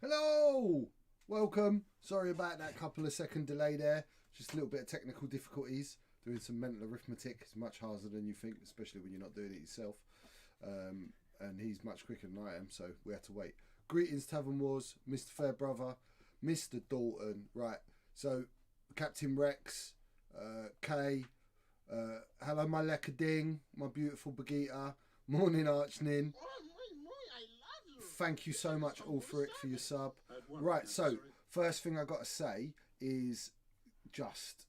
Hello! Welcome. Sorry about that couple of second delay there. Just a little bit of technical difficulties. Doing some mental arithmetic is much harder than you think, especially when you're not doing it yourself. And he's much quicker than I am, so we had to wait. Greetings, Tavern Wars, Mr. Fairbrother, Mr. Dalton. Right, so Captain Rex, Kay, hello, my leckading, my beautiful Bagheeta. Morning, Archnin. Thank you so much all for it, for your sub. Right, so first thing I got to say is just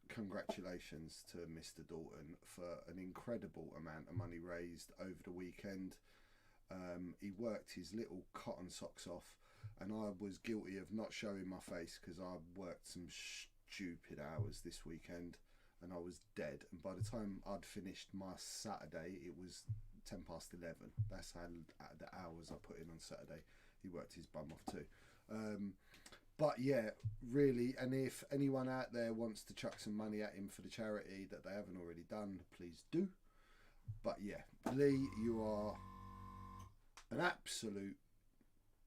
congratulations to Mr. Dalton for an incredible amount of money raised over the weekend. He worked his little cotton socks off, and I was guilty of not showing my face because I worked some stupid hours this weekend and I was dead. And by the time I'd finished my Saturday, it was 10 past 11. That's how the hours I put in on Saturday. He worked his bum off too. But yeah, really, and if anyone out there wants to chuck some money at him for the charity that they haven't already done, please do. But yeah, Lee, you are an absolute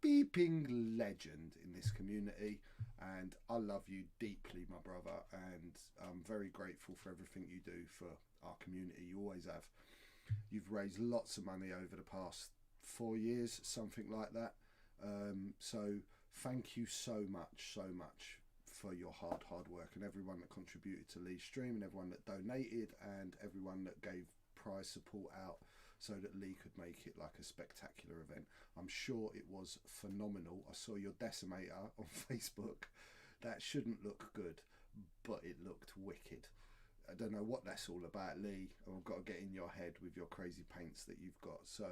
beeping legend in this community, and I love you deeply, my brother, and I'm very grateful for everything you do for our community. You always have. You've raised lots of money over the past 4 years, something like that. So thank you so much for your hard work, and everyone that contributed to Lee's stream, and everyone that donated, and everyone that gave prize support out so that Lee could make it like a spectacular event. I'm sure it was phenomenal. I saw your decimator on Facebook. That shouldn't look good, but it looked wicked. I don't know what that's all about, Lee. I've got to get in your head with your crazy paints that you've got. So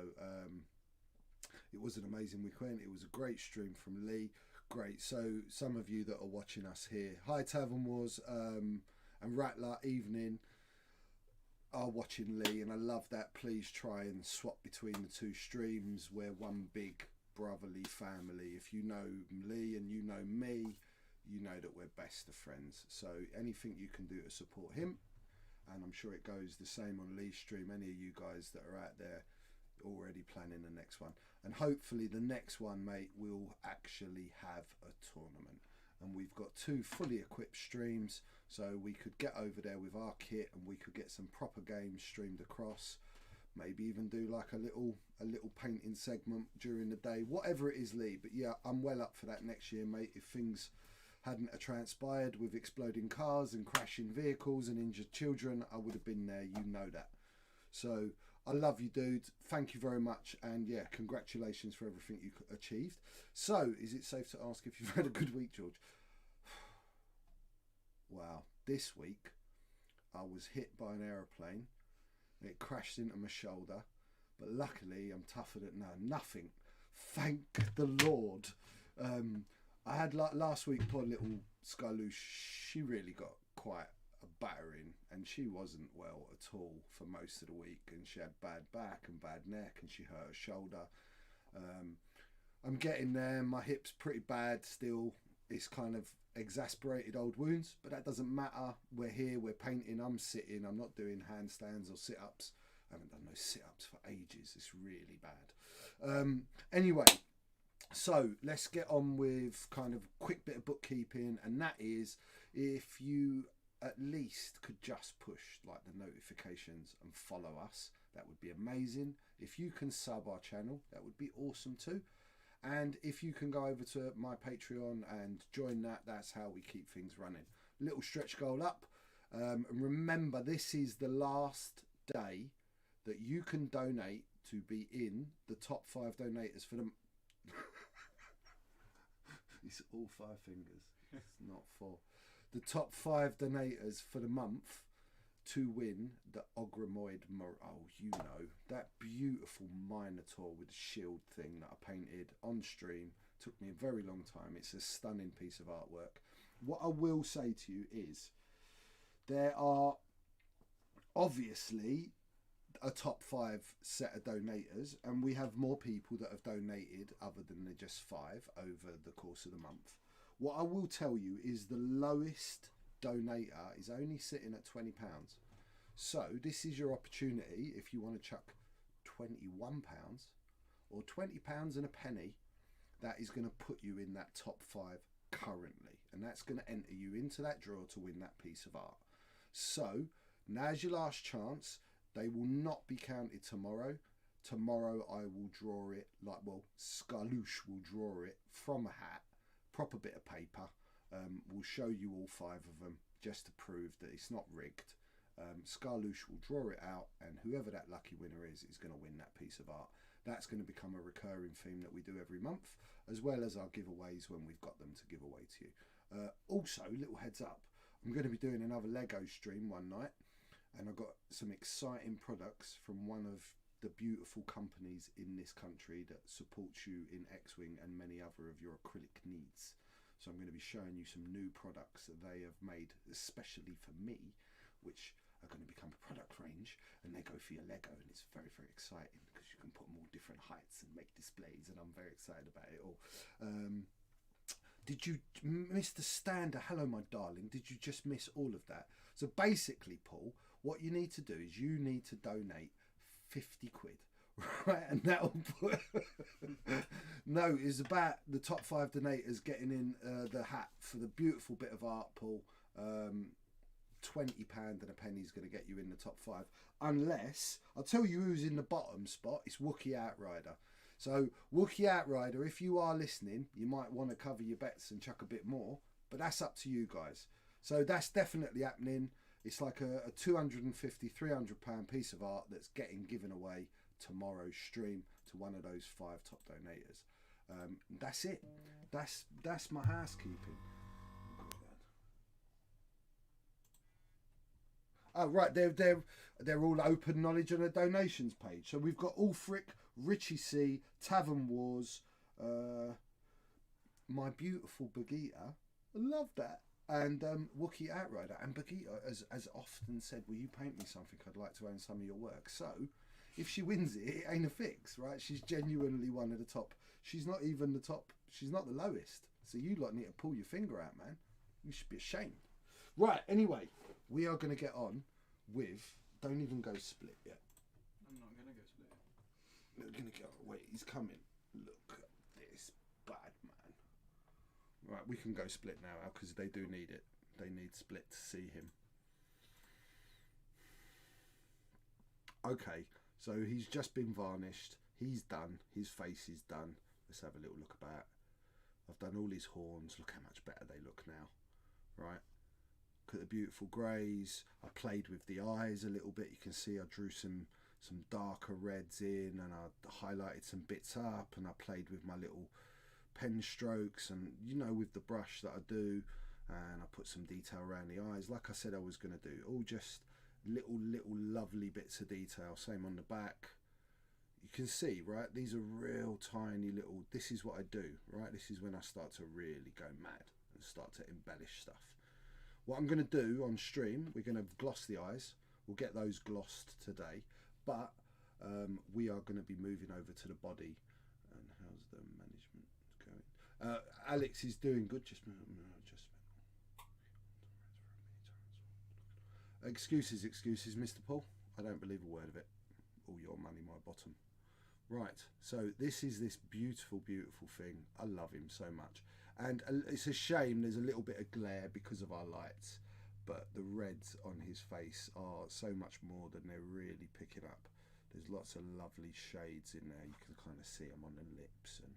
it was an amazing weekend. It was a great stream from Lee. Great. So some of you that are watching us here, hi Tavern Wars and Rattler Evening, are watching Lee, and I love that. Please try and swap between the two streams. We're one big brotherly family. If you know Lee and you know me, you know that we're best of friends. So anything you can do to support him, and I'm sure it goes the same on Lee's stream. Any of you guys that are out there already planning the next one, and hopefully the next one, mate, will actually have a tournament, and we've got 2 fully equipped streams, so we could get over there with our kit and we could get some proper games streamed across. Maybe even do like a little painting segment during the day, whatever it is, Lee. But yeah, I'm well up for that next year, mate. If things hadn't transpired with exploding cars and crashing vehicles and injured children, I would have been there, you know that. So I love you, dude. Thank you very much, and yeah, congratulations for everything you achieved. So is it safe to ask if you've had a good week, George? Wow, this week I was hit by an aeroplane. It crashed into my shoulder, but luckily I'm tougher than nothing. Thank the Lord. I had last week, poor little Skyloosh, she really got quite a battering, and she wasn't well at all for most of the week, and she had bad back and bad neck, and she hurt her shoulder. I'm getting there. My hip's pretty bad still. It's kind of exasperated old wounds, but that doesn't matter. We're here, we're painting, I'm sitting, I'm not doing handstands or sit-ups. I haven't done those sit-ups for ages. It's really bad. Anyway, so let's get on with kind of a quick bit of bookkeeping, and that is, if you at least could just push like the notifications and follow us, that would be amazing. If you can sub our channel, that would be awesome too. And if you can go over to my Patreon and join that, that's how we keep things running. Little stretch goal up. And remember, this is the last day that you can donate to be in the top 5 donators for the... It's all 5 fingers. It's not 4. The top 5 donators for the month to win the Ogramoid, that beautiful Minotaur with the shield thing that I painted on stream. Took me a very long time. It's a stunning piece of artwork. What I will say to you is there are obviously a top 5 set of donators, and we have more people that have donated other than the just 5 over the course of the month. What I will tell you is the lowest donator is only sitting at £20. So this is your opportunity, if you want to chuck £21 or £20 and a penny, that is going to put you in that top 5 currently, and that's going to enter you into that draw to win that piece of art. So now's your last chance. They will not be counted tomorrow. Tomorrow I will draw it, Scarlouche will draw it from a hat, proper bit of paper. We'll show you all 5 of them just to prove that it's not rigged. Scarlouche will draw it out, and whoever that lucky winner is going to win that piece of art. That's going to become a recurring theme that we do every month, as well as our giveaways when we've got them to give away to you. Also, little heads up, I'm going to be doing another Lego stream one night, and I've got some exciting products from one of the beautiful companies in this country that supports you in X-Wing and many other of your acrylic needs. So I'm going to be showing you some new products that they have made especially for me, which are going to become a product range, and they go for your Lego, and it's very, very exciting because you can put them all different heights and make displays, and I'm very excited about it all. Did you, Mr. Stander, hello my darling, did you just miss all of that? So basically, Paul, what you need to do is you need to donate 50 quid, right? And that'll put no, it's about the top 5 donators getting in the hat for the beautiful bit of art, Paul. £20 and a penny is going to get you in the top 5, unless I'll tell you who's in the bottom spot. It's Wookiee Outrider. So Wookiee Outrider, if you are listening, you might want to cover your bets and chuck a bit more, but that's up to you guys. So that's definitely happening. It's like a £250, £300 piece of art that's getting given away tomorrow's stream to one of those 5 top donators. That's it. That's my housekeeping. Oh right, they're all open knowledge on a donations page. So we've got Ulfric, Richie C, Tavern Wars, my beautiful Bagheeta, I love that, and Wookiee Outrider. And Bagheeta has often said, will you paint me something? I'd like to own some of your work. So if she wins it, it ain't a fix, right? She's genuinely one of the top. She's not even the top. She's not the lowest. So you lot need to pull your finger out, man. You should be ashamed. Right, anyway, we are going to get on with... Don't even go split yet. I'm not going to go split. We're going to go... Wait, he's coming. Look at this bad man. Right, we can go split now, Al, because they do need it. They need split to see him. Okay, so he's just been varnished. He's done. His face is done. Let's have a little look about. I've done all his horns. Look how much better they look now. Right. Look at the beautiful greys. I played with the eyes a little bit. You can see I drew some darker reds in, and I highlighted some bits up, and I played with my little pen strokes, and you know, with the brush that I do, and I put some detail around the eyes like I said I was going to do. All just little lovely bits of detail. Same on the back. You can see, right, these are real tiny little... This is what I do, right? This is when I start to really go mad and start to embellish stuff. What I'm going to do on stream, we're going to gloss the eyes. We'll get those glossed today, but we are going to be moving over to the body. And how's the management going? Alex is doing good. Excuses, Mr. Paul. I don't believe a word of it. All your money, my bottom. Right, so this is this beautiful thing. I love him so much. And it's a shame there's a little bit of glare because of our lights, but the reds on his face are so much more than they're really picking up. There's lots of lovely shades in there. You can kind of see them on the lips, and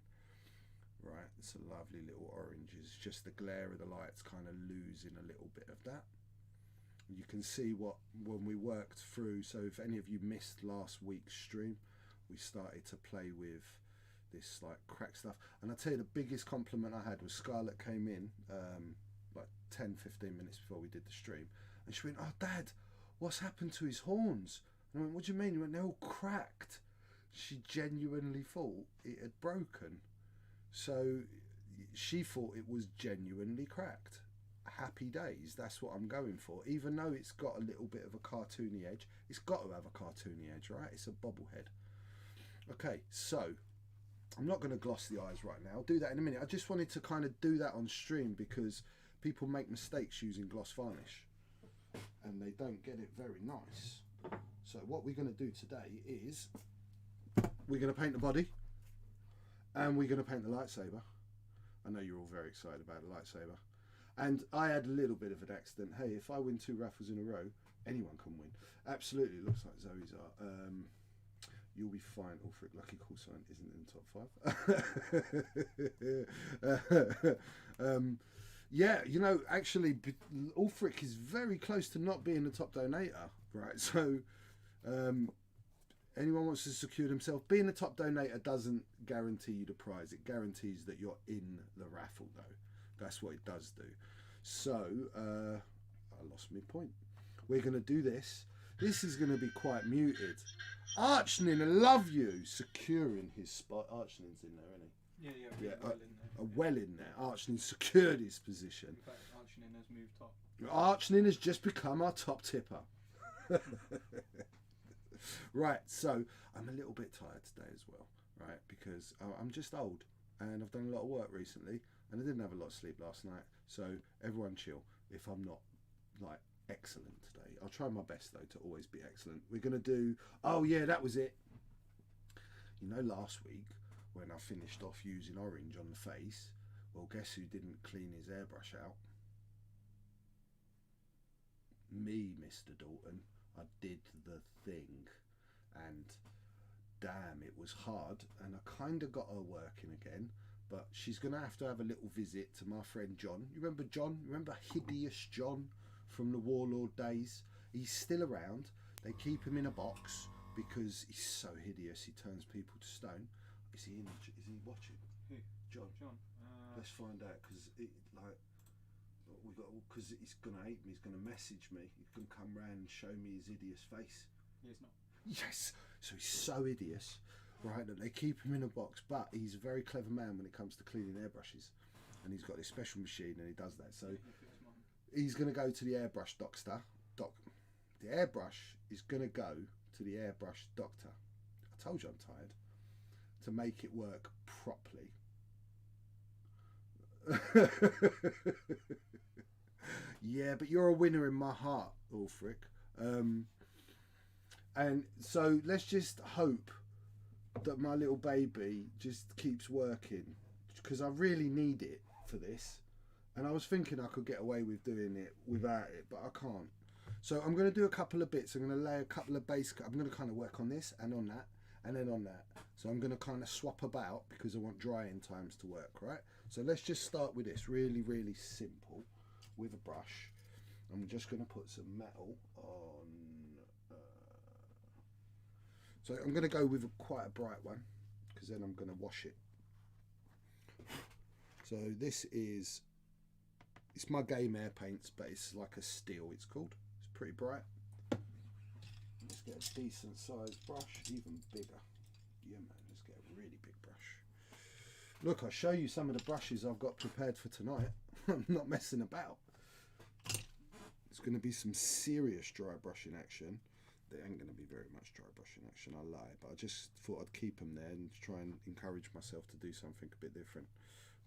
right, it's a lovely little oranges. Just the glare of the lights kind of losing a little bit of that. You can see what when we worked through. So if any of you missed last week's stream, we started to play with this like crack stuff, and I tell you, the biggest compliment I had was Scarlett came in like 10-15 minutes before we did the stream, and she went, "Oh Dad, what's happened to his horns?" And I went, "What do you mean?" He went, "They're all cracked." She genuinely thought it had broken, so she thought it was genuinely cracked. Happy days. That's what I'm going for. Even though it's got a little bit of a cartoony edge, it's got to have a cartoony edge, right? It's a bobblehead. Okay, so I'm not going to gloss the eyes right now. I'll do that in a minute. I just wanted to kind of do that on stream because people make mistakes using gloss varnish and they don't get it very nice. So what we're going to do today is we're going to paint the body, And we're going to paint the lightsaber. I know you're all very excited about the lightsaber. And I had a little bit of an accident. Hey, if I win 2 raffles in a row, anyone can win. Absolutely, looks like Zoe's are. You'll be fine. Ulfric, lucky call sign isn't in the top 5. Yeah, you know, actually, Ulfric is very close to not being the top donator, right? So, anyone wants to secure themselves. Being the top donator doesn't guarantee you the prize. It guarantees that you're in the raffle, though. That's what it does do. So, I lost my point. We're going to do this. This is going to be quite muted. Archnin, I love you. Securing his spot. Archnin's in there, isn't he? Yeah, well in there. Well in there. Archnin secured his position. In fact, Archnin has moved top. Archnin has just become our top tipper. Right, so I'm a little bit tired today as well, right? Because I'm just old and I've done a lot of work recently and I didn't have a lot of sleep last night. So everyone chill if I'm not like excellent today. I'll try my best though to always be excellent. We're going to do, oh yeah, that was it. You know, last week when I finished off using orange on the face, well, guess who didn't clean his airbrush out? Me, Mr. Dalton. I did the thing, and damn, it was hard, and I kind of got her working again, but she's going to have a little visit to my friend John. You remember John? Remember Hideous John from the Warlord days? He's still around. They keep him in a box because he's so hideous, he turns people to stone. Is he watching? Who? John. Let's find out, because because he's gonna hate me. He's gonna message me. He's gonna come round and show me his hideous face. Yeah, he's not. Yes. So he's so hideous, right, that they keep him in a box. But he's a very clever man when it comes to cleaning airbrushes, and he's got this special machine and he does that. So he's gonna go to the airbrush doctor. The airbrush is gonna go to the airbrush doctor. I told you I'm tired. To make it work properly. Yeah, but you're a winner in my heart, Ulfric. And so let's just hope that my little baby just keeps working, because I really need it for this. And I was thinking I could get away with doing it without it, but I can't. So I'm going to do a couple of bits. I'm going to lay a couple of base. I'm going to kind of work on this and on that and then on that. So I'm going to kind of swap about because I want drying times to work, right? So let's just start with this really, really simple with a brush. I'm just going to put some metal on. So I'm going to go with quite a bright one because then I'm going to wash it. So this is, it's my game air paints, but it's like a steel, it's called. It's pretty bright. Let's get a decent sized brush, even bigger. Yeah man, let's get a really big brush. Look, I'll show you some of the brushes I've got prepared for tonight. I'm not messing about. It's going to be some serious dry brushing action. There ain't going to be very much dry brushing action, I lie, but I just thought I'd keep them there and try and encourage myself to do something a bit different.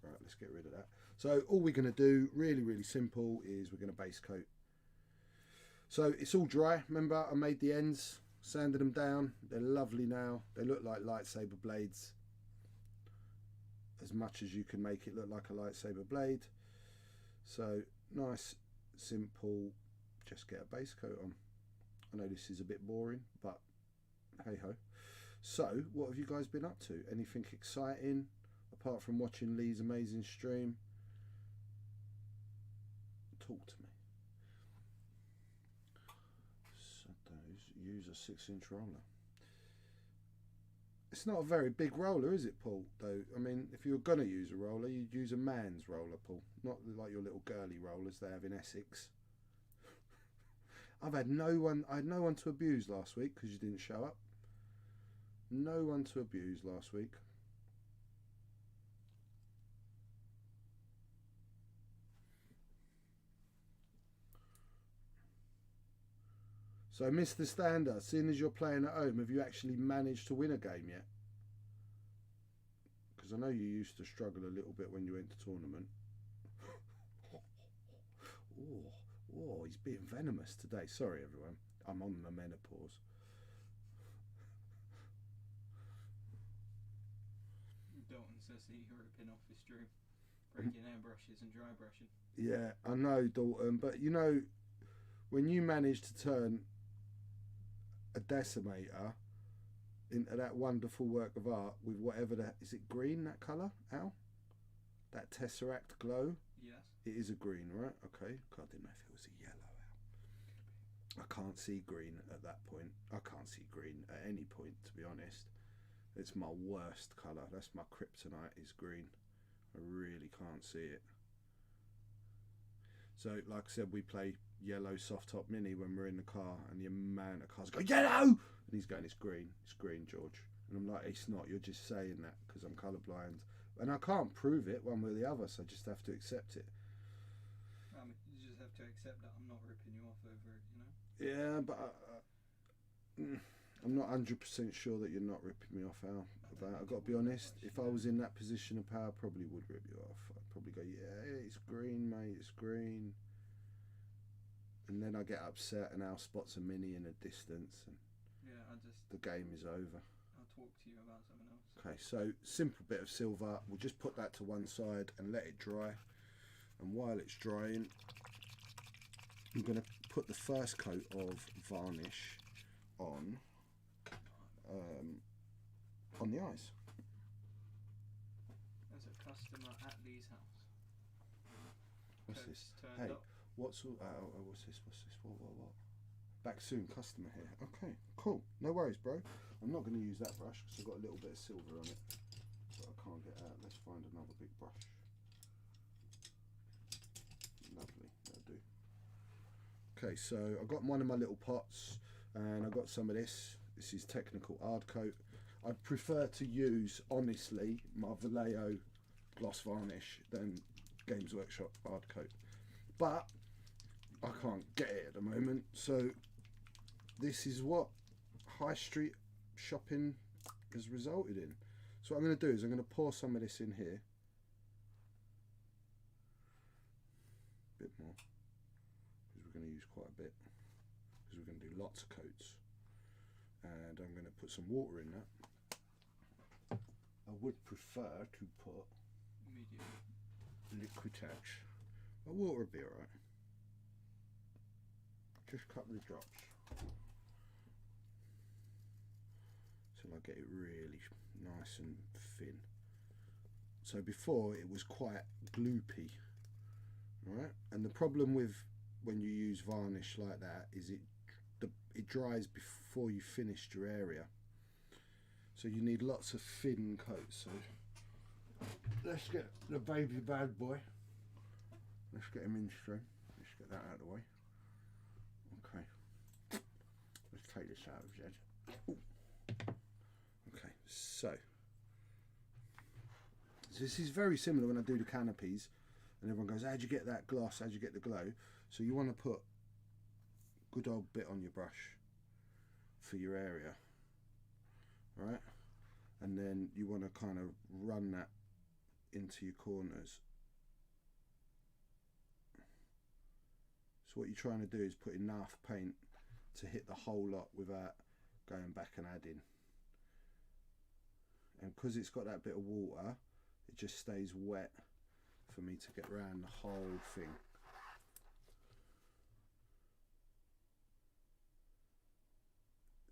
Right, let's get rid of that. So all we're going to do, really, really simple, is we're going to base coat. So it's all dry. Remember, I made the ends, sanded them down. They're lovely now. They look like lightsaber blades. As much as you can make it look like a lightsaber blade. So nice, simple, just get a base coat on. I know this is a bit boring, but hey ho. So what have you guys been up to? Anything exciting apart from watching Lee's amazing stream? Talk to me. Use a 6-inch roller. It's not a very big roller, is it, Paul? Though, I mean, if you were gonna use a roller, you'd use a man's roller, Paul, not like your little girly rollers they have in Essex. I had no one to abuse last week because you didn't show up. No one to abuse last week. So, Mr. Stander, seeing as you're playing at home, have you actually managed to win a game yet? Because I know you used to struggle a little bit when you went to tournament. Oh, he's being venomous today. Sorry, everyone. I'm on the menopause. Dalton says that you're ripping off his dream. Breaking airbrushes and dry brushing. Yeah, I know, Dalton, but you know, when you manage to turn a decimator into that wonderful work of art with whatever that is, it green, that colour, Al? That Tesseract glow? Yes. It is a green, right? Okay. God, I didn't know if it was a yellow, Al. I can't see green at that point. I can't see green at any point, to be honest. It's my worst colour. That's my kryptonite, is green. I really can't see it. So, like I said, we play yellow soft top mini when we're in the car, and the amount of cars go, yellow! And he's going, it's green, George. And I'm like, it's not, you're just saying that because I'm colourblind. And I can't prove it one way or the other, so I just have to accept it. You just have to accept that I'm not ripping you off over it, you know? Yeah, but I'm not 100% sure that you're not ripping me off, Al. I've got to be honest, if I was in that position of power, I probably would rip you off. I'd probably go, yeah, it's green, mate, it's green. And then I get upset and Al spots a mini in a distance and the game is over. I'll talk to you about something else. Okay, so simple bit of silver. We'll just put that to one side and let it dry. And while it's drying, I'm going to put the first coat of varnish on the eyes. As a customer at Lee's house. What's this? Hey, what's this? What? Back soon, customer here. Okay, cool. No worries, bro. I'm not going to use that brush because I've got a little bit of silver on it, but I can't get out. Let's find another big brush. Lovely, that'll do. Okay, so I've got one of my little pots, and I've got some of this. This is technical hard coat. I'd prefer to use, honestly, my Vallejo gloss varnish than Games Workshop hard coat, but I can't get it at the moment, so this is what high street shopping has resulted in. So what I'm going to do is I'm going to pour some of this in here, a bit more, because we're going to use quite a bit, because we're going to do lots of coats, and I'm going to put some water in that. I would prefer to put liquid touch, but water would be alright. Just a couple of drops till I get it really nice and thin. So before it was quite gloopy, right? And the problem with when you use varnish like that is it dries before you finished your area. So you need lots of thin coats. So let's get the baby bad boy. Let's get him in stream. Let's get that out of the way. Okay. Let's take this out of his head. Okay, so this is very similar when I do the canopies and everyone goes, how'd you get that gloss? How'd you get the glow? So you want to put a good old bit on your brush for your area. Right, and then you want to kind of run that into your corners. So what you're trying to do is put enough paint to hit the whole lot without going back and adding. And because it's got that bit of water, it just stays wet for me to get around the whole thing.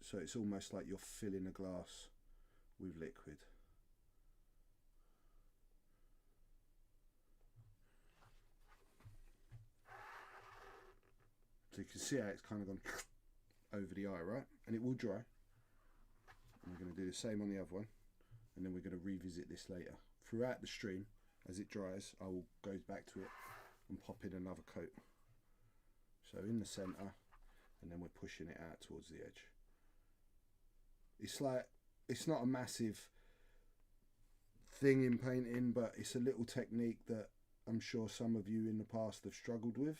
So it's almost like you're filling a glass with liquid. So you can see how it's kind of gone over the eye, right? And it will dry. And we're going to do the same on the other one. And then we're going to revisit this later. Throughout the stream, as it dries, I will go back to it and pop in another coat. So in the centre, and then we're pushing it out towards the edge. It's like, it's not a massive thing in painting, but it's a little technique that I'm sure some of you in the past have struggled with.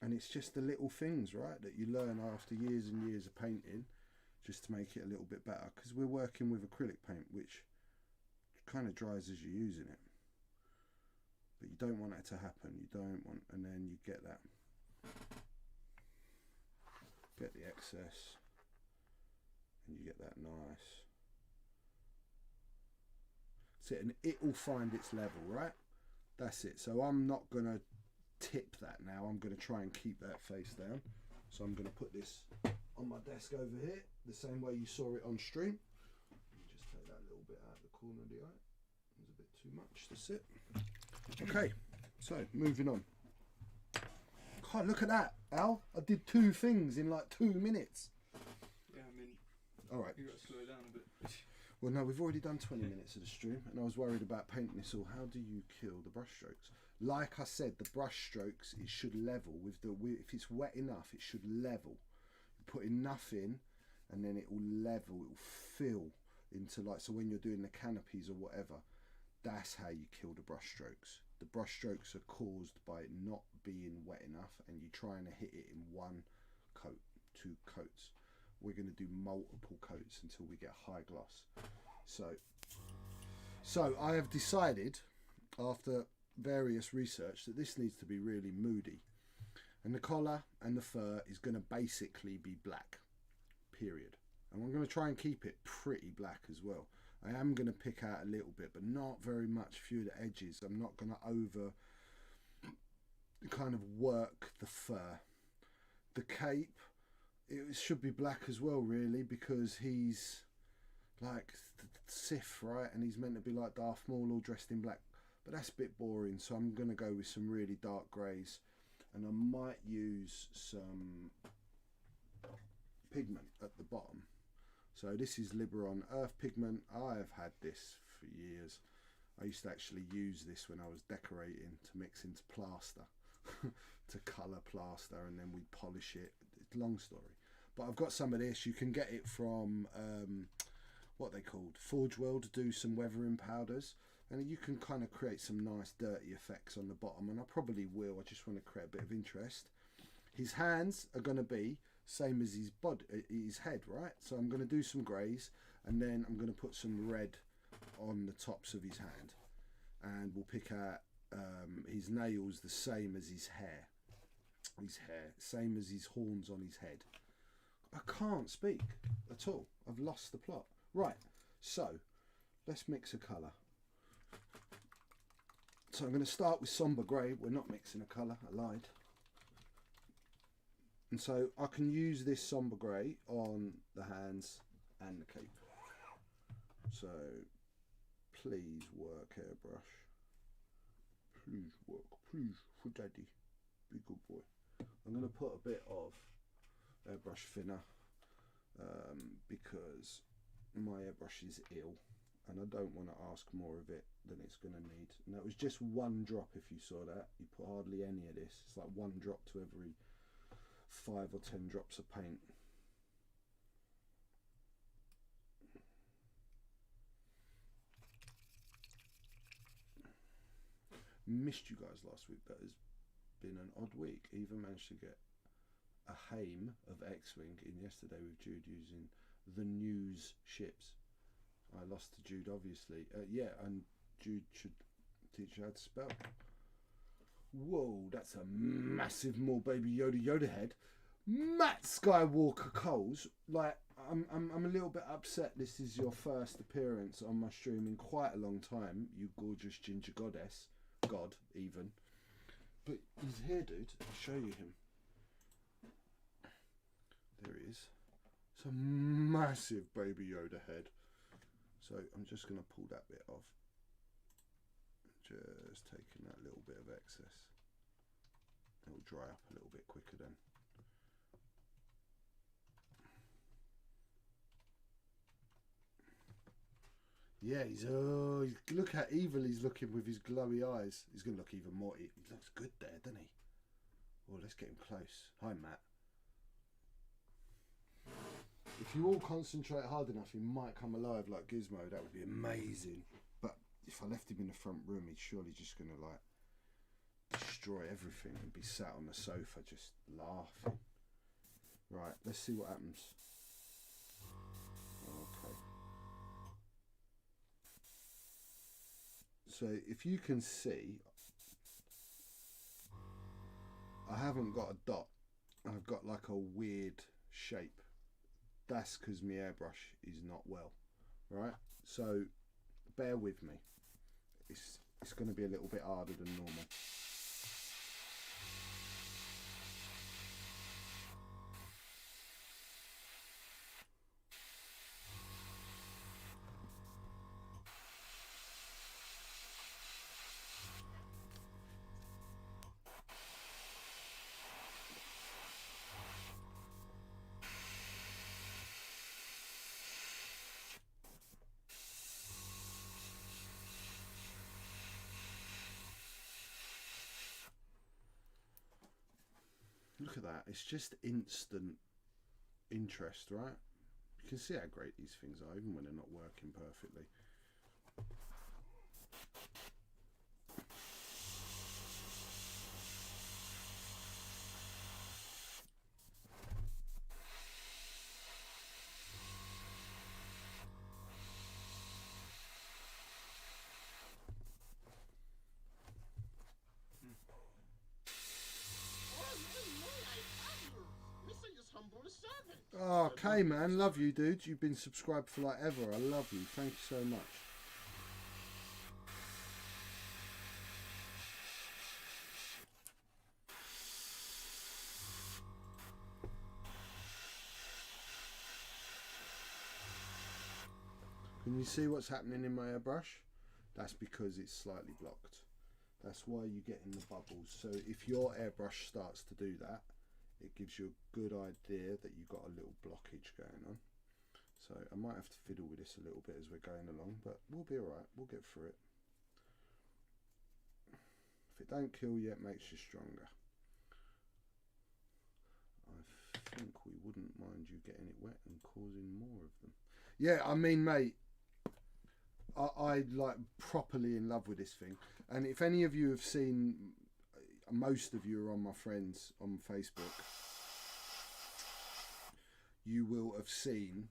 And it's just the little things, right, that you learn after years and years of painting just to make it a little bit better. Because we're working with acrylic paint, which kind of dries as you're using it. But you don't want that to happen. You don't want, and then you get that. Get the excess and you get that nice That's it, and it will find its level, right? That's it. So I'm not going to tip that now. I'm going to try and keep that face down. So I'm going to put this on my desk over here, the same way you saw it on stream. Just take that little bit out of the corner of the eye. There's a bit too much to sit. Okay, so moving on. God, look at that, Al. I did 2 things in like 2 minutes. Yeah, I mean, all right. You got to slow it down a bit. Well, no, we've already done 20 minutes of the stream, and I was worried about painting this all. How do you kill the brush strokes? Like I said, the brush strokes, it should level with the. If it's wet enough, it should level. You put enough in, and then it will level. It will fill into like, so when you're doing the canopies or whatever, that's how you kill the brush strokes. The brush strokes are caused by it not being wet enough, and you're trying to hit it in 1 coat, 2 coats. We're going to do multiple coats until we get high gloss. So I have decided, after various research, that this needs to be really moody, and the collar and the fur is going to basically be black, period. And I'm going to try and keep it pretty black as well. I am going to pick out a little bit, but not very much. Few of the edges. I'm not going to over kind of work the fur. The cape, it should be black as well, really, because he's like Sith, right? And he's meant to be like Darth Maul, all dressed in black. But that's a bit boring, so I'm going to go with some really dark greys. And I might use some pigment at the bottom. So this is Liberon Earth Pigment. I have had this for years. I used to actually use this when I was decorating to mix into plaster, to colour plaster, and then we'd polish it. It's a long story. But I've got some of this. You can get it from, what they called, Forge World, do some weathering powders. And you can kind of create some nice dirty effects on the bottom. And I probably will. I just want to create a bit of interest. His hands are going to be same as his body, his head, right? So I'm going to do some greys, and then I'm going to put some red on the tops of his hand, and we'll pick out his nails the same as his hair, same as his horns on his head. I can't speak at all. I've lost the plot. Right, so let's mix a colour. So I'm going to start with somber grey. We're not mixing a colour, I lied. And so I can use this somber grey on the hands and the cape. So please work, airbrush. Please work, please, for daddy. Be a good boy. I'm going to put a bit of airbrush thinner because my airbrush is ill and I don't want to ask more of it than it's going to need. And that was just 1 drop, if you saw that. You put hardly any of this. It's like 1 drop to every 5 or 10 drops of paint. Missed you guys last week. That has been an odd week. Even managed to get a Haim of X-Wing in yesterday with Jude using the news ships. I lost to Jude, obviously. Yeah, and Jude should teach you how to spell. Whoa, that's a massive more Baby Yoda head. Matt Skywalker Coles, like I'm a little bit upset this is your first appearance on my stream in quite a long time, you gorgeous ginger goddess, god even. But he's here, dude. I'll show you him. There he is. It's a massive Baby Yoda head. So I'm just going to pull that bit off. Just taking that little bit of excess. It'll dry up a little bit quicker then. Yeah, look how evil he's looking with his glowy eyes. He's going to look even more. He looks good there, doesn't he? Oh, let's get him close. Hi, Matt. If you all concentrate hard enough, he might come alive like Gizmo. That would be amazing. But if I left him in the front room, he's surely just going to like destroy everything and be sat on the sofa just laughing. Right, let's see what happens. Okay. So if you can see, I haven't got a dot. I've got like a weird shape. That's because my airbrush is not well, right? So bear with me. it's going to be a little bit harder than normal. Look at that, it's just instant interest, right? You can see how great these things are, even when they're not working perfectly. Oh, okay, man. Love you, dude. You've been subscribed for like ever. I love you. Thank you so much. Can you see what's happening in my airbrush? That's because it's slightly blocked. That's why you get in the bubbles. So if your airbrush starts to do that, it gives you a good idea that you've got a little blockage going on. So I might have to fiddle with this a little bit as we're going along, but we'll be alright, we'll get through it. If it don't kill you, it makes you stronger. I think we wouldn't mind you getting it wet and causing more of them. Yeah, I mean, mate, I like properly in love with this thing. And if any of you have seen, most of you are on my friends on Facebook, you will have seen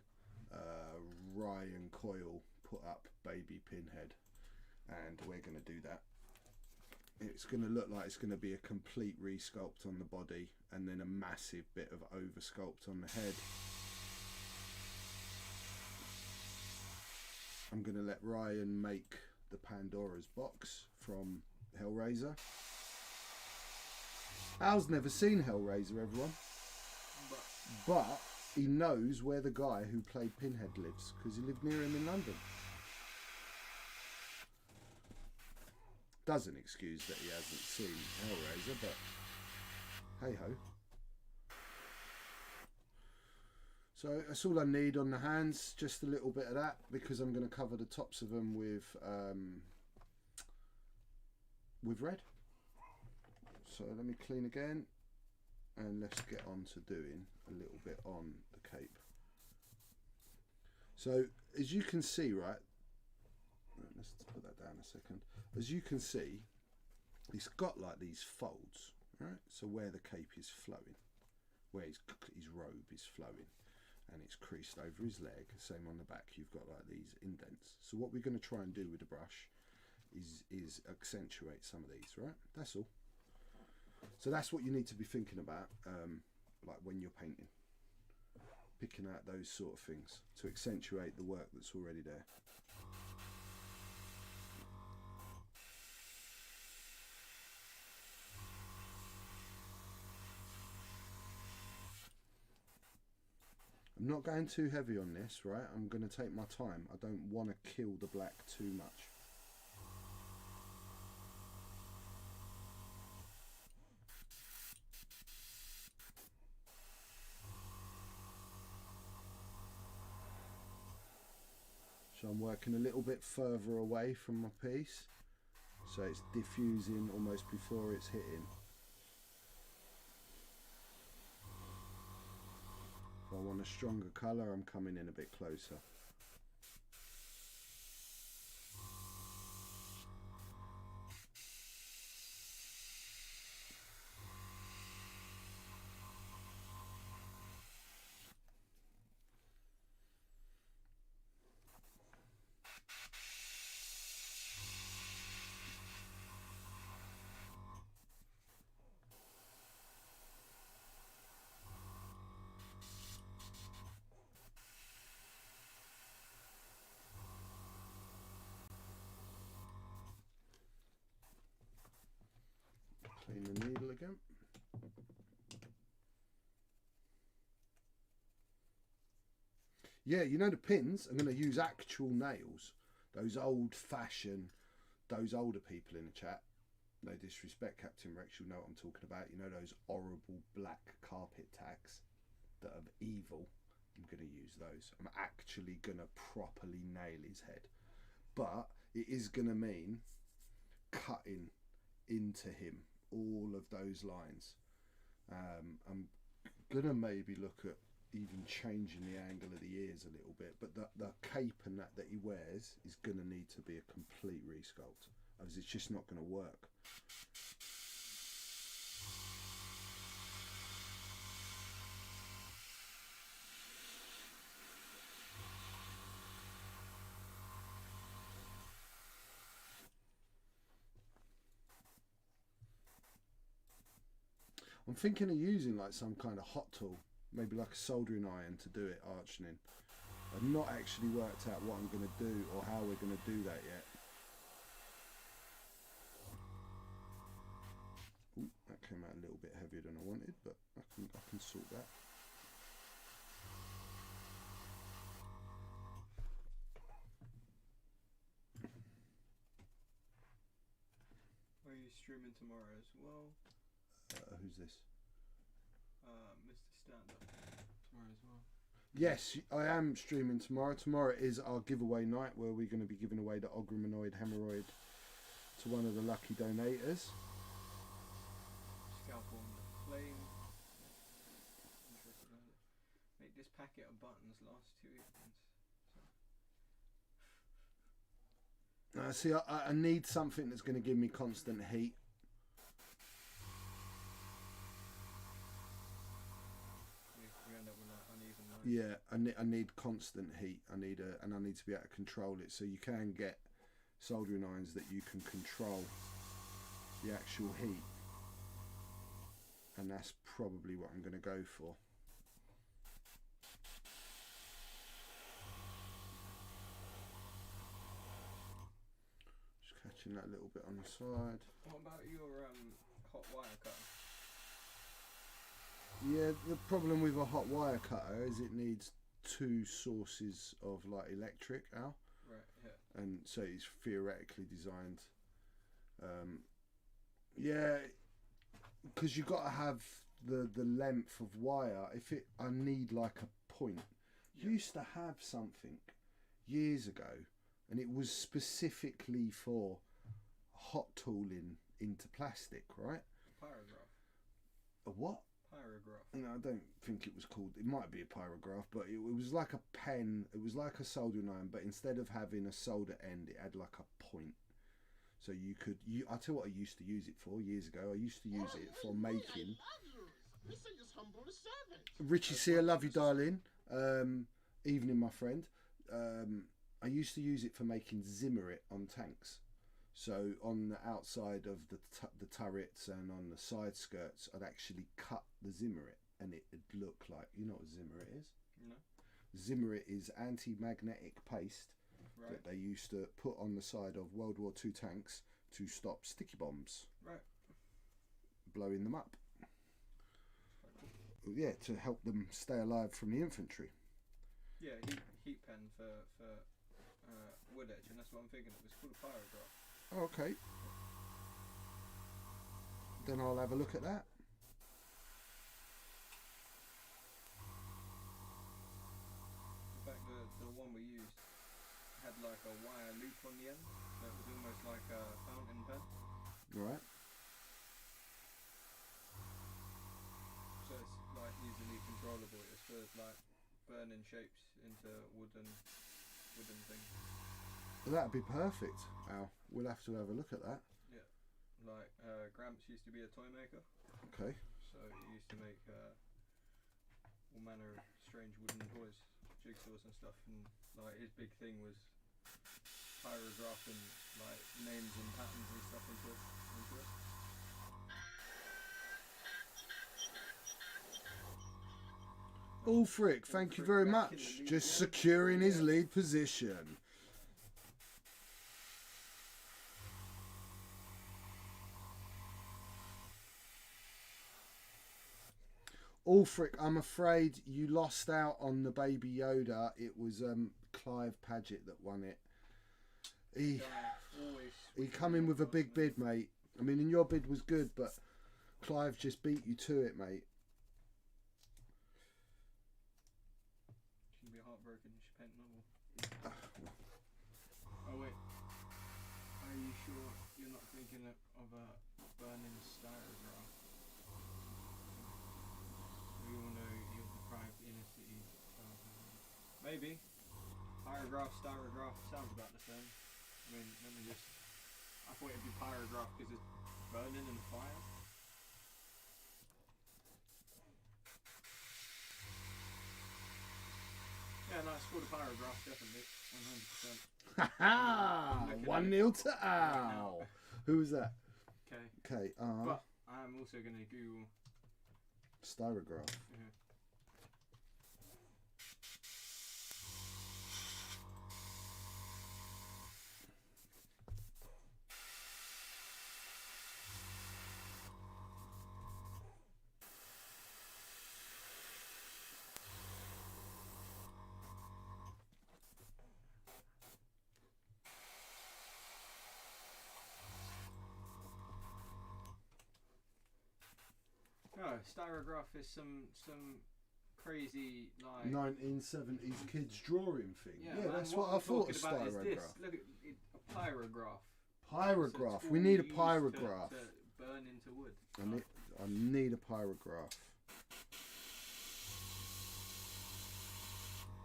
Ryan Coyle put up Baby Pinhead, and we're going to do that. It's going to look like it's going to be a complete resculpt on the body and then a massive bit of over sculpt on the head. I'm going to let Ryan make the Pandora's box from Hellraiser. Al's never seen Hellraiser, everyone. But he knows where the guy who played Pinhead lives, because he lived near him in London. Doesn't excuse that he hasn't seen Hellraiser, but hey ho. So that's all I need on the hands, just a little bit of that, because I'm going to cover the tops of them with red. So let me clean again, and let's get on to doing a little bit on the cape. So as you can see, right, let's put that down a second. As you can see, it's got like these folds, right? So where the cape is flowing, where his robe is flowing, and it's creased over his leg. Same on the back, you've got like these indents. So what we're going to try and do with the brush is accentuate some of these, right? That's all. So that's what you need to be thinking about, like when you're painting, picking out those sort of things to accentuate the work that's already there. I'm not going too heavy on this, right? I'm going to take my time. I don't want to kill the black too much. So I'm working a little bit further away from my piece, so it's diffusing almost before it's hitting. If I want a stronger colour, I'm coming in a bit closer. Clean the needle again. Yeah, you know the pins, I'm going to use actual nails. Those old-fashioned, those older people in the chat, no disrespect, Captain Rex, you'll know what I'm talking about. You know those horrible black carpet tags that are evil? I'm going to use those. I'm actually going to properly nail his head. But it is going to mean cutting into him all of those lines. I'm going to maybe look at even changing the angle of the ears a little bit, but the cape and that he wears is going to need to be a complete resculpt, as it's just not going to work. I'm thinking of using like some kind of hot tool, maybe like a soldering iron to do it arching. I've not actually worked out what I'm going to do or how we're going to do that yet. Ooh, that came out a little bit heavier than I wanted, but I can sort that. Are you streaming tomorrow as well? Who's this? Mr. Stand-Up tomorrow as well. Yes, I am streaming tomorrow. Tomorrow is our giveaway night where we're going to be giving away the Ogrumanoid Hemorrhoid to one of the lucky donators. Scalpel on the flame. Make this packet of buttons last 2 evenings. See, I need something that's going to give me constant heat. You end up with like uneven lines. Yeah, I need constant heat. I need to be able to control it. So you can get soldering irons that you can control the actual heat, and that's probably what I'm going to go for. Just catching that little bit on the side. What about your hot wire cutter? Yeah, the problem with a hot wire cutter is it needs 2 sources of like electric, Al. Right, yeah. And so it's theoretically designed. Yeah, because you've got to have the length of wire. I need like a point. Yeah. Used to have something years ago, and it was specifically for hot tooling into plastic, right? Pyrograph. A what? Pyrograph. No, I don't think it was called. It might be a pyrograph, but it was like a pen. It was like a soldering iron, but instead of having a solder end, it had like a point. So you could. I'll tell you what I used to use it for years ago. I used to use it for making. Richie C, I love you, darling. Evening, my friend. I used to use it for making Zimmerit on tanks. So on the outside of the turrets and on the side skirts, I'd actually cut the Zimmerit, and it'd look like, you know what Zimmerit is? No. Zimmerit is anti-magnetic paste that they used to put on the side of World War II tanks to stop sticky bombs. Right. Blowing them up. Yeah, to help them stay alive from the infantry. Yeah, heat pen for wood edge, and that's what I'm thinking. It was called a pyrograph. Oh, okay. Then I'll have a look at that. In fact, the one we used had like a wire loop on the end, so it was almost like a fountain pen. Right. So it's like easily controllable. It's for like burning shapes into wooden things. Well, that'd be perfect, Al. We'll have to have a look at that. Yeah, like Gramps used to be a toy maker. Okay. So he used to make all manner of strange wooden toys, jigsaws and stuff. And like his big thing was pyrographing like names and patterns and stuff into it. Ulfric, thank you very much. Just securing his lead position. Ulfric, I'm afraid you lost out on the Baby Yoda. It was Clive Paget that won it. He come in with a big bid, mate. I mean, and your bid was good, but Clive just beat you to it, mate. She'll be heartbroken. She paint novel. Oh wait, are you sure you're not thinking of a burning styrograph? We all know you're deprived inner city. Maybe. Pyrograph, styrograph, sounds about the same. I mean, let me just... I thought it'd be pyrograph because it's burning and fire. Yeah, no, it's called a pyrograph, definitely. 100%. Ha ha! 1-0 to Al. Who was that? Okay. Okay, But I'm also going to Google... Styrograph. Yeah. No, styrograph is some crazy like 1970s kids drawing thing. Yeah, man, that's what I thought of about is styrograph. this. Look at it, a pyrograph. Pyrograph. So We need a used pyrograph. to burn into wood. I need a pyrograph.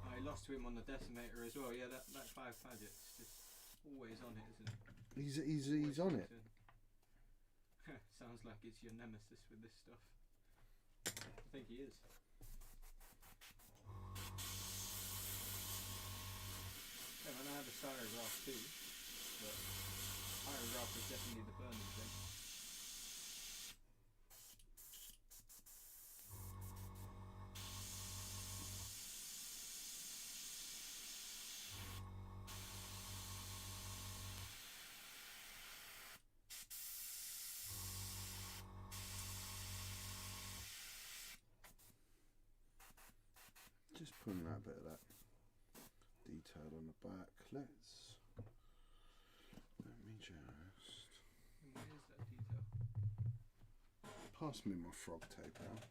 I lost to him on the decimator as well. Yeah, that Clive Paget's just always on it, isn't it? He's on it. Sounds like it's your nemesis with this stuff. I think he is. Yeah, man, I had a styrograph too, but pyrograph is definitely the burning thing. Just putting that bit of that detail on the back. Let me just... Where is that detail? Pass me my frog tape out.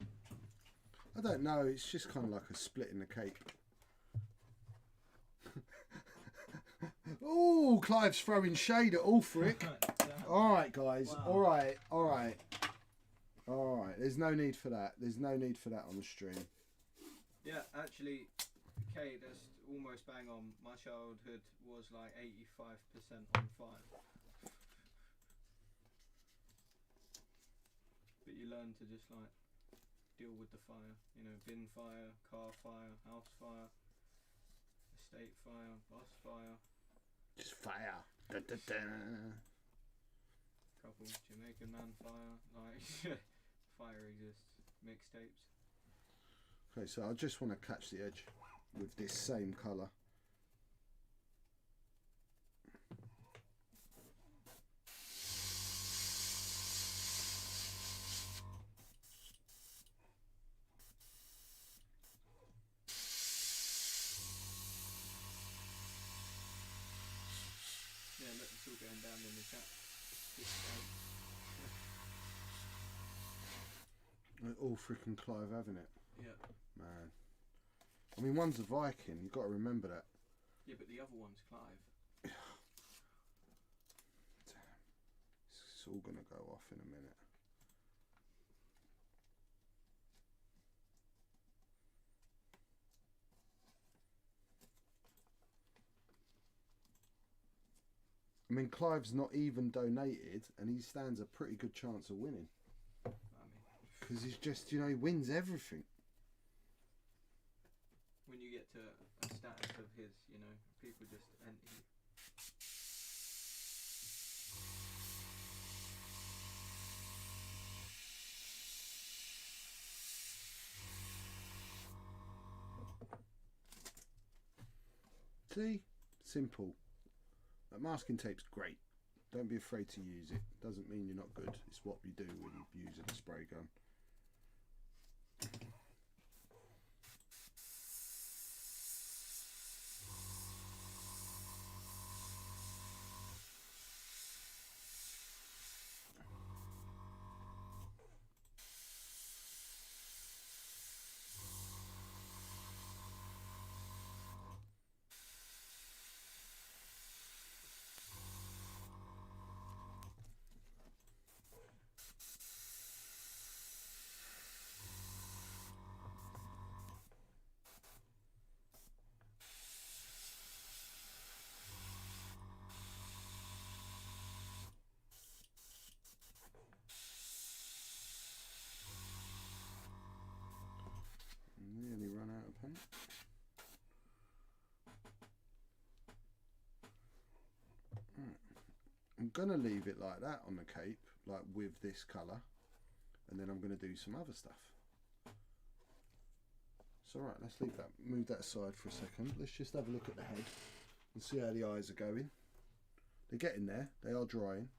I don't know, it's just kind of like a split in the cake. Oh, Clive's throwing shade at Ulfric. Alright, guys. Wow. Alright. There's no need for that. There's no need for that on the stream. Yeah, actually, okay, that's almost bang on. My childhood was like 85% on fire. But you learn to just like deal with the fire. You know, bin fire, car fire, house fire, estate fire, bus fire. Just fire. Da, da, da. Couple Jamaican man fire. Like, fire exists. Mixtapes. Okay, so I just want to catch the edge with this same colour. Yeah, look, it's all going down in the chat. All freaking Clive having it. Yeah. Man. I mean, one's a Viking, you've got to remember that. Yeah, but the other one's Clive. Damn. It's all going to go off in a minute. I mean, Clive's not even donated, and he stands a pretty good chance of winning. Because he's just, you know, he wins everything. When you get to a status of his, you know, people just enter you. See? Simple. That masking tape's great. Don't be afraid to use it. Doesn't mean you're not good. It's what we do when you're using a spray gun. going to leave it like that on the cape, like with this colour, and then I'm going to do some other stuff. So right, let's leave that, move that aside for a second. Let's just have a look at the head and see how the eyes are going. They're getting there. They are drying.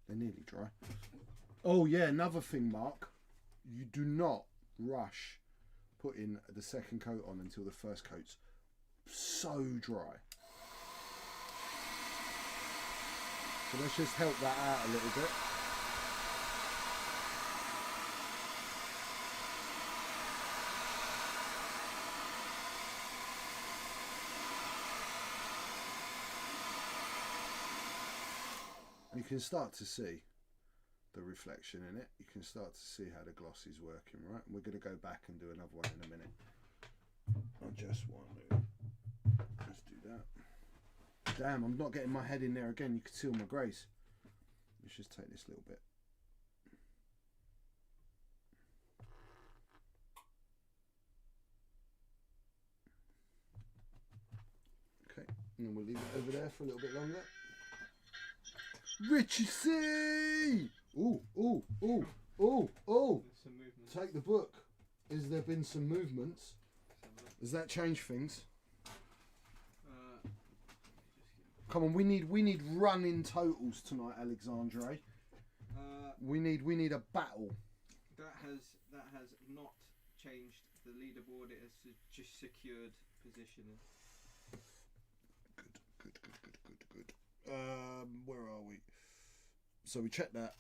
They're nearly dry. Oh yeah, another thing, Mark. You do not rush putting the second coat on until the first coat's so dry. So let's just help that out a little bit. You can start to see the reflection in it. You can start to see how the gloss is working, right? And we're going to go back and do another one in a minute. I just want to, let's do that. Damn, I'm not getting my head in there again. You can see all my greys. Let's just take this little bit. Okay, and then we'll leave it over there for a little bit longer. Richie C! Ooh, ooh, ooh, ooh, ooh. Take the book. Has there been some movements? Does that change things? Come on, we need running totals tonight, Alexandre. We need a battle. That has not changed the leaderboard. It has just secured positioning. Good. Where are we? So we checked that.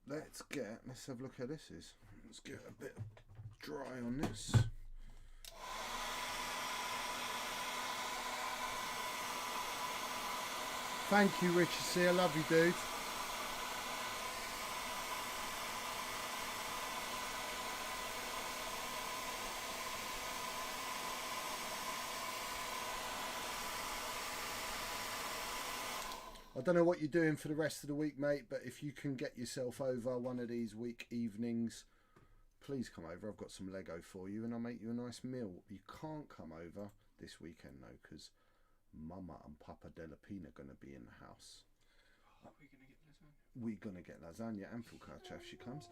Let's have a look how this is. Let's get a bit dry on this. Thank you, Richard C. I love you, dude. I don't know what you're doing for the rest of the week, mate, but if you can get yourself over one of these week evenings, please come over. I've got some Lego for you and I'll make you a nice meal. You can't come over this weekend, though, because Mama and Papa Della Pina are going to be in the house. Are we going to get lasagna? We're going to get lasagna and focaccia if she comes.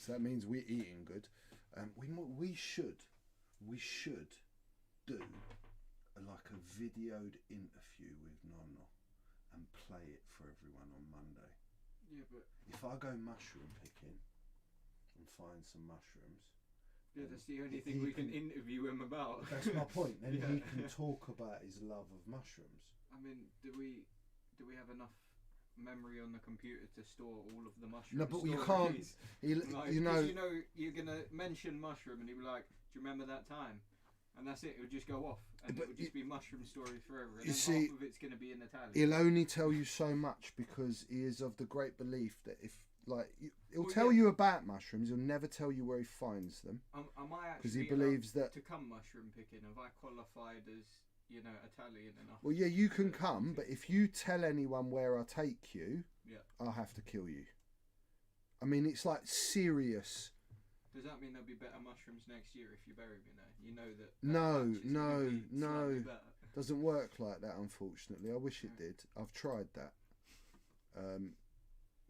So that means we're eating good. We should do like a videoed interview with Nonno and play it for everyone on Monday. Yeah, but if I go mushroom picking and find some mushrooms, yeah, that's the only thing we can interview him about. That's my point. Then he can talk about his love of mushrooms. I mean, do we have enough memory on the computer to store all of the mushrooms? No, but you can't. Like, you know, you're gonna mention mushroom, and he'll be like, "Do you remember that time?" And that's it. It'll just go off, and it'll just be mushroom stories forever. And then half of it's gonna be in Italian. He'll only tell you so much because he is of the great belief that if. He'll tell you about mushrooms. He'll never tell you where he finds them. Am I actually because he believes that to come mushroom picking? Have I qualified as Italian enough? Well, yeah, you can come, but if you tell anyone where I take you, I'll have to kill you. I mean, it's like serious. Does that mean there'll be better mushrooms next year if you bury me there? You know that. No. Doesn't work like that, unfortunately. I wish it did. I've tried that.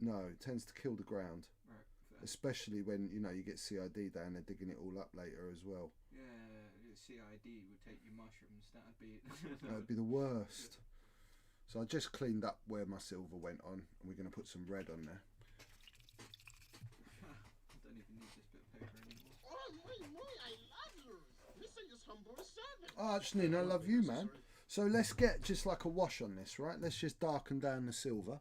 No, it tends to kill the ground. Right, especially when you get CID down there digging it all up later as well. Yeah, CID would take your mushrooms. That'd be the worst. So I just cleaned up where my silver went on, and we're going to put some red on there. I don't even need this bit of paper anymore. I love you. Listen, is humble servant. Oh, Janine, I love you, man. So let's get just like a wash on this, right? Let's just darken down the silver.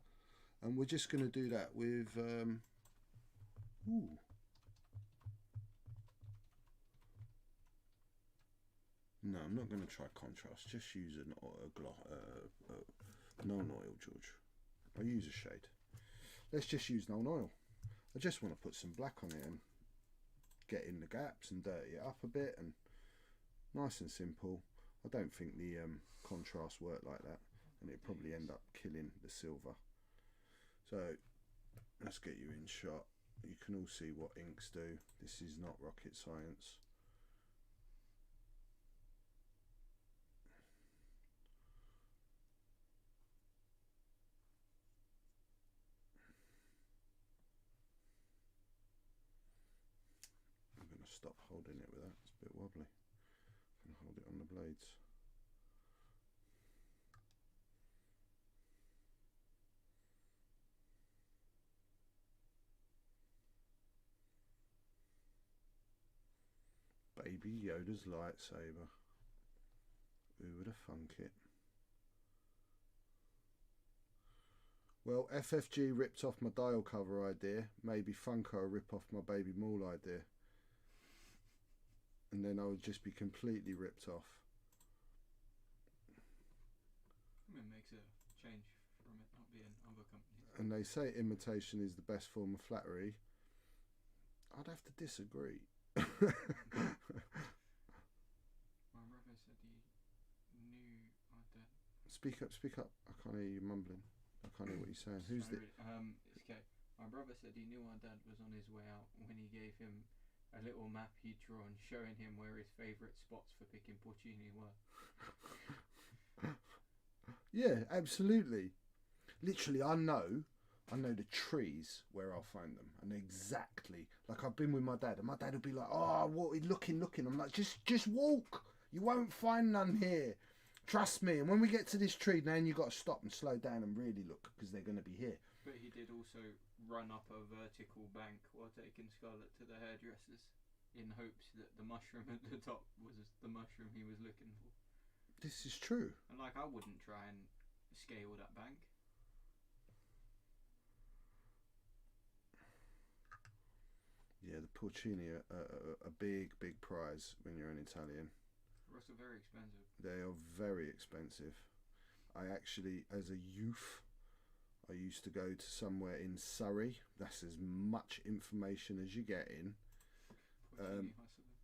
And we're just going to do that with... No, I'm not going to try contrast. Just use non-oil, George. I'll use a shade. Let's just use non-oil. I just want to put some black on it and get in the gaps and dirty it up a bit. And nice and simple. I don't think the contrast worked like that. And it'd probably end up killing the silver. So let's get you in shot. You can all see what inks do. This is not rocket science. stop holding it with that. It's a bit wobbly. I can hold it on the blades. Baby Yoda's lightsaber. Who would have thunk it? Well, FFG ripped off my dial cover idea. Maybe Funko will rip off my Baby Maul idea. And then I would just be completely ripped off. I mean, it makes a change from it not being other companies. And they say imitation is the best form of flattery. I'd have to disagree. My brother said he knew our dad. Speak up. I can't hear you mumbling. I can't hear what you're saying. Who's this? It's okay. My brother said he knew our dad was on his way out when he gave him a little map he'd drawn showing him where his favourite spots for picking porcini were. Yeah, absolutely. Literally, I know the trees where I'll find them, and exactly like I've been with my dad, and my dad will be like, "Oh, what? Looking." I'm like, "Just walk. You won't find none here. Trust me." And when we get to this tree, then you got to stop and slow down and really look because they're going to be here. But he did also run up a vertical bank while taking Scarlett to the hairdressers in hopes that the mushroom at the top was the mushroom he was looking for. This is true. And like, I wouldn't try and scale that bank. Yeah, the porcini are a big prize when you're an Italian. They're also very expensive. They are very expensive. I actually, as a youth, I used to go to somewhere in Surrey. That's as much information as you get in.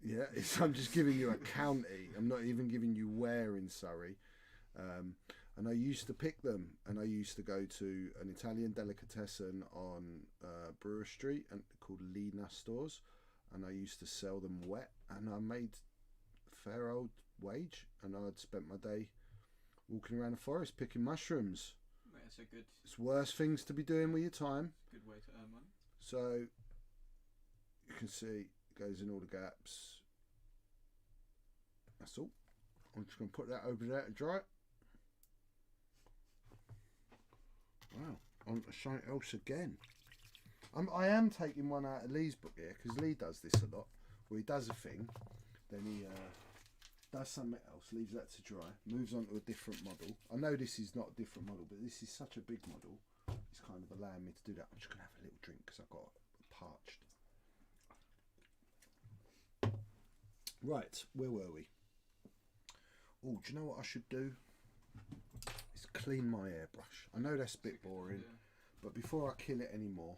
Yeah, I'm just giving you a county. I'm not even giving you where in Surrey. And I used to pick them, and I used to go to an Italian delicatessen on Brewer Street and called Lina Stores, and I used to sell them wet, and I made a fair old wage, and I'd spent my day walking around the forest picking mushrooms. It's worse things to be doing with your time. Good way to earn money. So you can see it goes in all the gaps. That's all. I'm just going to put that over there to dry. Wow, on to something else again. I am taking one out of Lee's book here because Lee does this a lot. Where he does a thing, then he does something else, leaves that to dry, moves on to a different model. I know this is not a different model, but this is such a big model. It's kind of allowing me to do that. I'm just going to have a little drink because I've got parched. Right, where were we? Oh, do you know what I should do? Is clean my airbrush. I know that's a bit boring, but before I kill it anymore,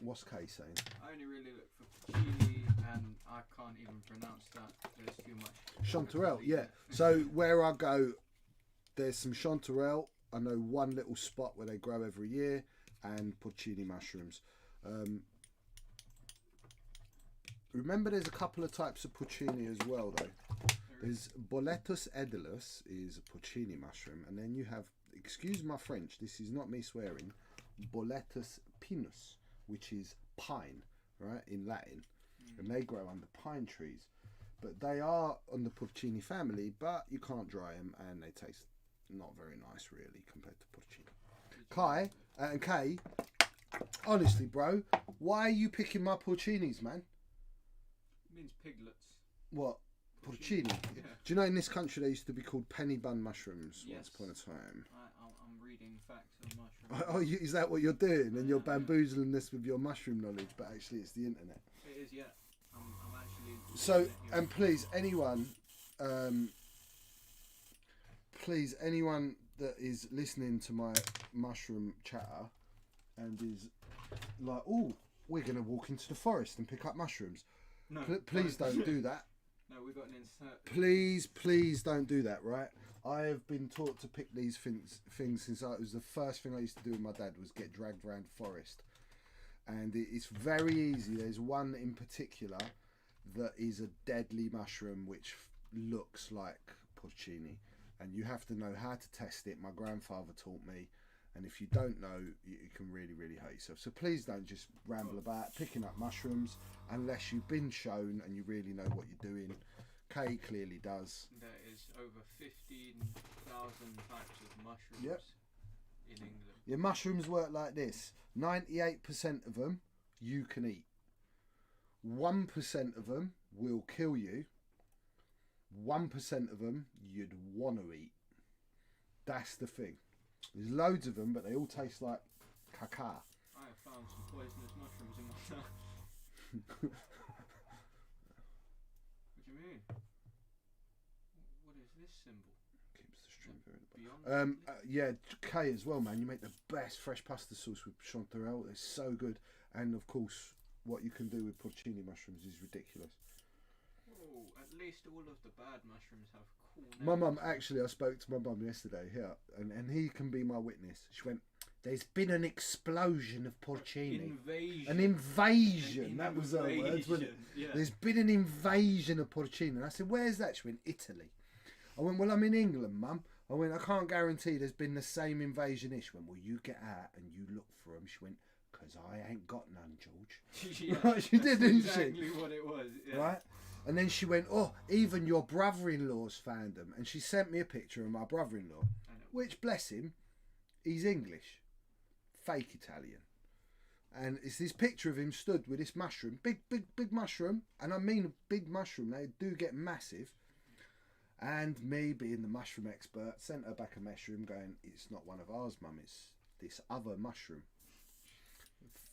what's Kay saying? I only really look for porcini, and I can't even pronounce that. There's too much. Chanterelle, yeah. So where I go, there's some chanterelle. I know one little spot where they grow every year, and porcini mushrooms. Remember, there's a couple of types of porcini as well, though. There's Boletus edulis, is a porcini mushroom, and then you have, excuse my French, this is not me swearing, Boletus pinus, which is pine, right, in Latin, and they grow under pine trees. But they are on the porcini family, but you can't dry them, and they taste not very nice, really, compared to porcini. Kai, and Kay, honestly, bro, why are you picking my porcinis, man? It means piglets. What? Porcini. Yeah. Do you know in this country they used to be called penny bun mushrooms once upon a time? I'm reading facts on mushrooms. Oh, is that what you're doing? And you're bamboozling this with your mushroom knowledge, but actually it's the internet. It is, yeah. I'm actually. So, and please, anyone that is listening to my mushroom chatter and is like, oh, we're going to walk into the forest and pick up mushrooms. No, please don't do that. No, we got an insert. Please don't do that, right? I have been taught to pick these things since it was the first thing I used to do with my dad was get dragged around the forest. And it's very easy. There's one in particular that is a deadly mushroom which looks like porcini. And you have to know how to test it. My grandfather taught me. And if you don't know, you can really, really hurt yourself. So please don't just ramble about picking up mushrooms unless you've been shown and you really know what you're doing. Kay clearly does. There is over 15,000 types of mushrooms in England. Your mushrooms work like this. 98% of them you can eat. 1% of them will kill you. 1% of them you'd want to eat. That's the thing. There's loads of them, but they all taste like caca. I have found some poisonous mushrooms in my mouth. What do you mean? What is this symbol? Keeps the string very Beyond yeah, Kay as well, man. You make the best fresh pasta sauce with chanterelle. It's so good. And of course, what you can do with porcini mushrooms is ridiculous. Oh, at least all of the bad mushrooms have cool names. My mum, actually, I spoke to my mum yesterday here, and he can be my witness. She went, "There's been an explosion of porcini." An invasion. That was her words, wasn't it? Yeah. There's been an invasion of porcini. And I said, "Where's that?" She went, "Italy." I went, "Well, I'm in England, Mum." I went, "I can't guarantee there's been the same invasion." She went, "Well, you get out and you look for them." She went, "'Cause I ain't got none, George." Yeah, Right, she did, didn't exactly she? what it was. Yeah. Right? And then she went, "Oh, even your brother-in-law's found them." And she sent me a picture of my brother-in-law, which, bless him, he's English, fake Italian. And it's this picture of him stood with this mushroom, big mushroom, and I mean a big mushroom. They do get massive. And me, being the mushroom expert, sent her back a mushroom going, "It's not one of ours, Mum, it's this other mushroom."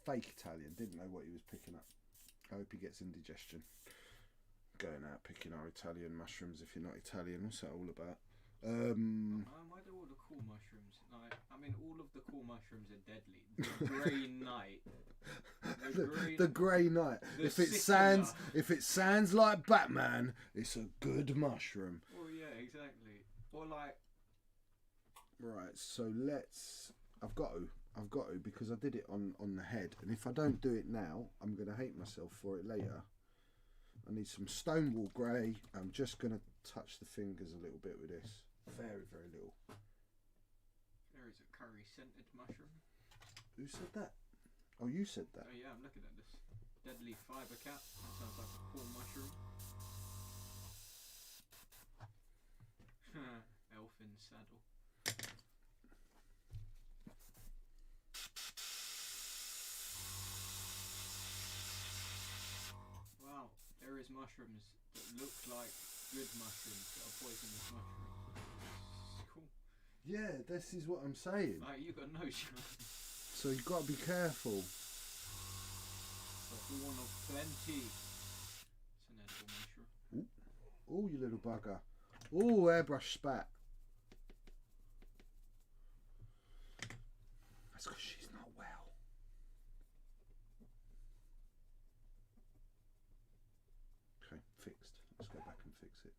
Fake Italian, didn't know what he was picking up. I hope he gets indigestion. Going out picking our Italian mushrooms if you're not Italian. What's that all about? Why do all the cool mushrooms? Like, I mean, all of the cool mushrooms are deadly. The grey night. The grey night. If it sounds like Batman, it's a good mushroom. Oh yeah, exactly. Or like. Right. So let's. I've got to because I did it on the head, and if I don't do it now, I'm gonna hate myself for it later. I need some Stonewall Grey. I'm just going to touch the fingers a little bit with this. Very, very little. There is a curry scented mushroom. Who said that? Oh, you said that. Oh yeah, I'm looking at this. Deadly fibre cap. That sounds like a cool mushroom. Elfin saddle. Wow. There is mushrooms that look like good mushrooms that are poisonous mushrooms. It's cool. Yeah, this is what I'm saying. Like, you got no chance. So you've got to be careful. But we want plenty. It's an edible mushroom. Oh, you little bugger. Oh, airbrush spat. That's because she's not well. Okay, fixed. Let's go back and fix it.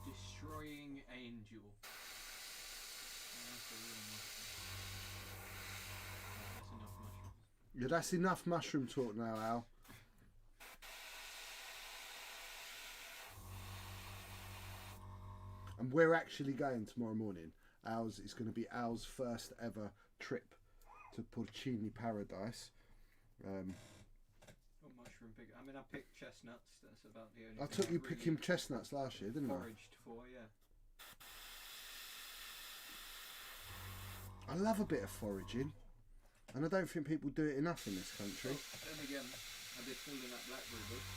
Destroying Angel. Oh, that's a real mushroom. That's enough mushrooms. Yeah, that's enough mushroom talk now, Al. And we're actually going tomorrow morning. It's going to be Al's first ever trip to Porcini Paradise. What mushroom pick? I mean, I picked chestnuts. That's about the only. I thing took you I've really picking chestnuts last year, didn't I? foraged for, yeah. I love a bit of foraging, and I don't think people do it enough in this country. Well, then again, I did fall in that blackberry bush.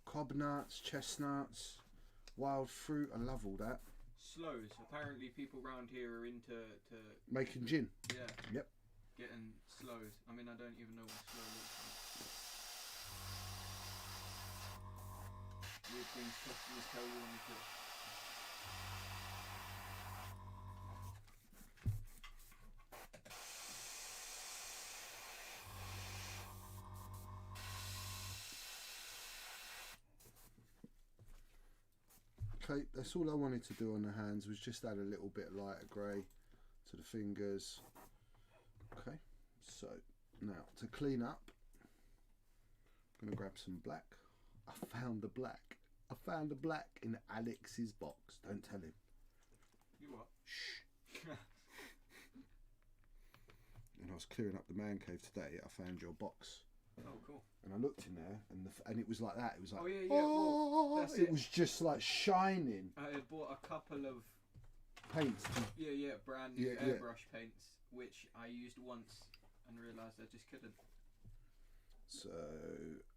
Cob nuts, chestnuts, wild fruit. I love all that. Sloes. Apparently, people around here are into Making gin. yeah. Yep. Getting sloes. I mean, I don't even know what slow looks like. Weird things customers tell you on the trip. Okay, that's all I wanted to do on the hands, was just add a little bit lighter grey to the fingers. Okay, so now to clean up, I'm going to grab some black. I found the black. I found the black in Alex's box. Don't tell him. You what? Shh. And I was clearing up the man cave today. I found your box. Oh, cool. And I looked in there, and it was like that. It was like, Oh, yeah. Well, that's it was just like shining. I had bought a couple of Paints. brand new airbrush paints, which I used once and realised I just couldn't. So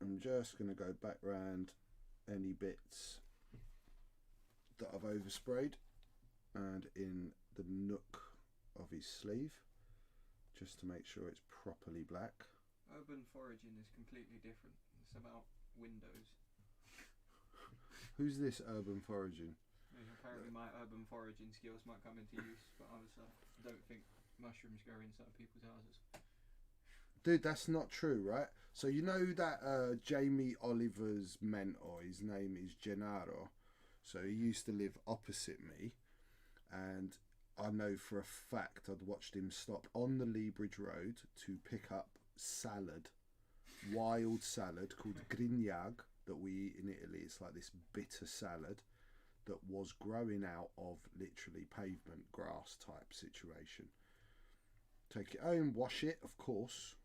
I'm just going to go back round any bits that I've oversprayed and in the nook of his sleeve, just to make sure it's properly black. Urban foraging is completely different. It's about windows. Who's this urban foraging? Apparently my urban foraging skills might come into use, but I don't think mushrooms grow inside people's houses. Dude, that's not true, right? So you know that Jamie Oliver's mentor, his name is Gennaro. So he used to live opposite me, and I know for a fact I'd watched him stop on the Lee Bridge Road to pick up salad, wild salad called grignag that we eat in Italy. It's like this bitter salad that was growing out of literally pavement grass type situation. Take it home, wash it, of course.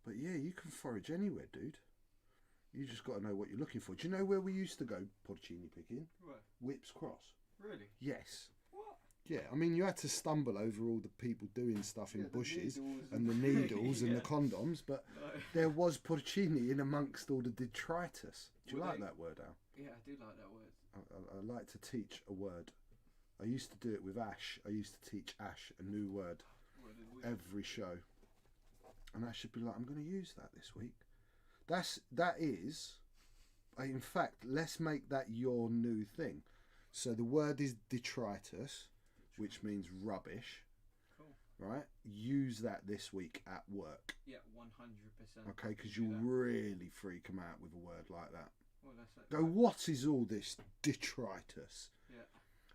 But yeah, you can forage anywhere, dude. You just got to know what you're looking for. Do you know where we used to go porcini picking? Where? Whips Cross. Really? Yes. What? Yeah, I mean, you had to stumble over all the people doing stuff in bushes and the needles needles and the condoms, but there was porcini in amongst all the detritus. Do you like that word, Al? Yeah, I do like that word. I like to teach a word. I used to do it with Ash. I used to teach Ash a new word every show. And I should be like, I'm going to use that this week. That is, in fact, let's make that your new thing. So the word is detritus, which means rubbish. Cool. Right? Use that this week at work. Yeah, 100%. Okay, because you'll really freak them out with a word like that. Well, that's like Go, what is all this detritus? Yeah.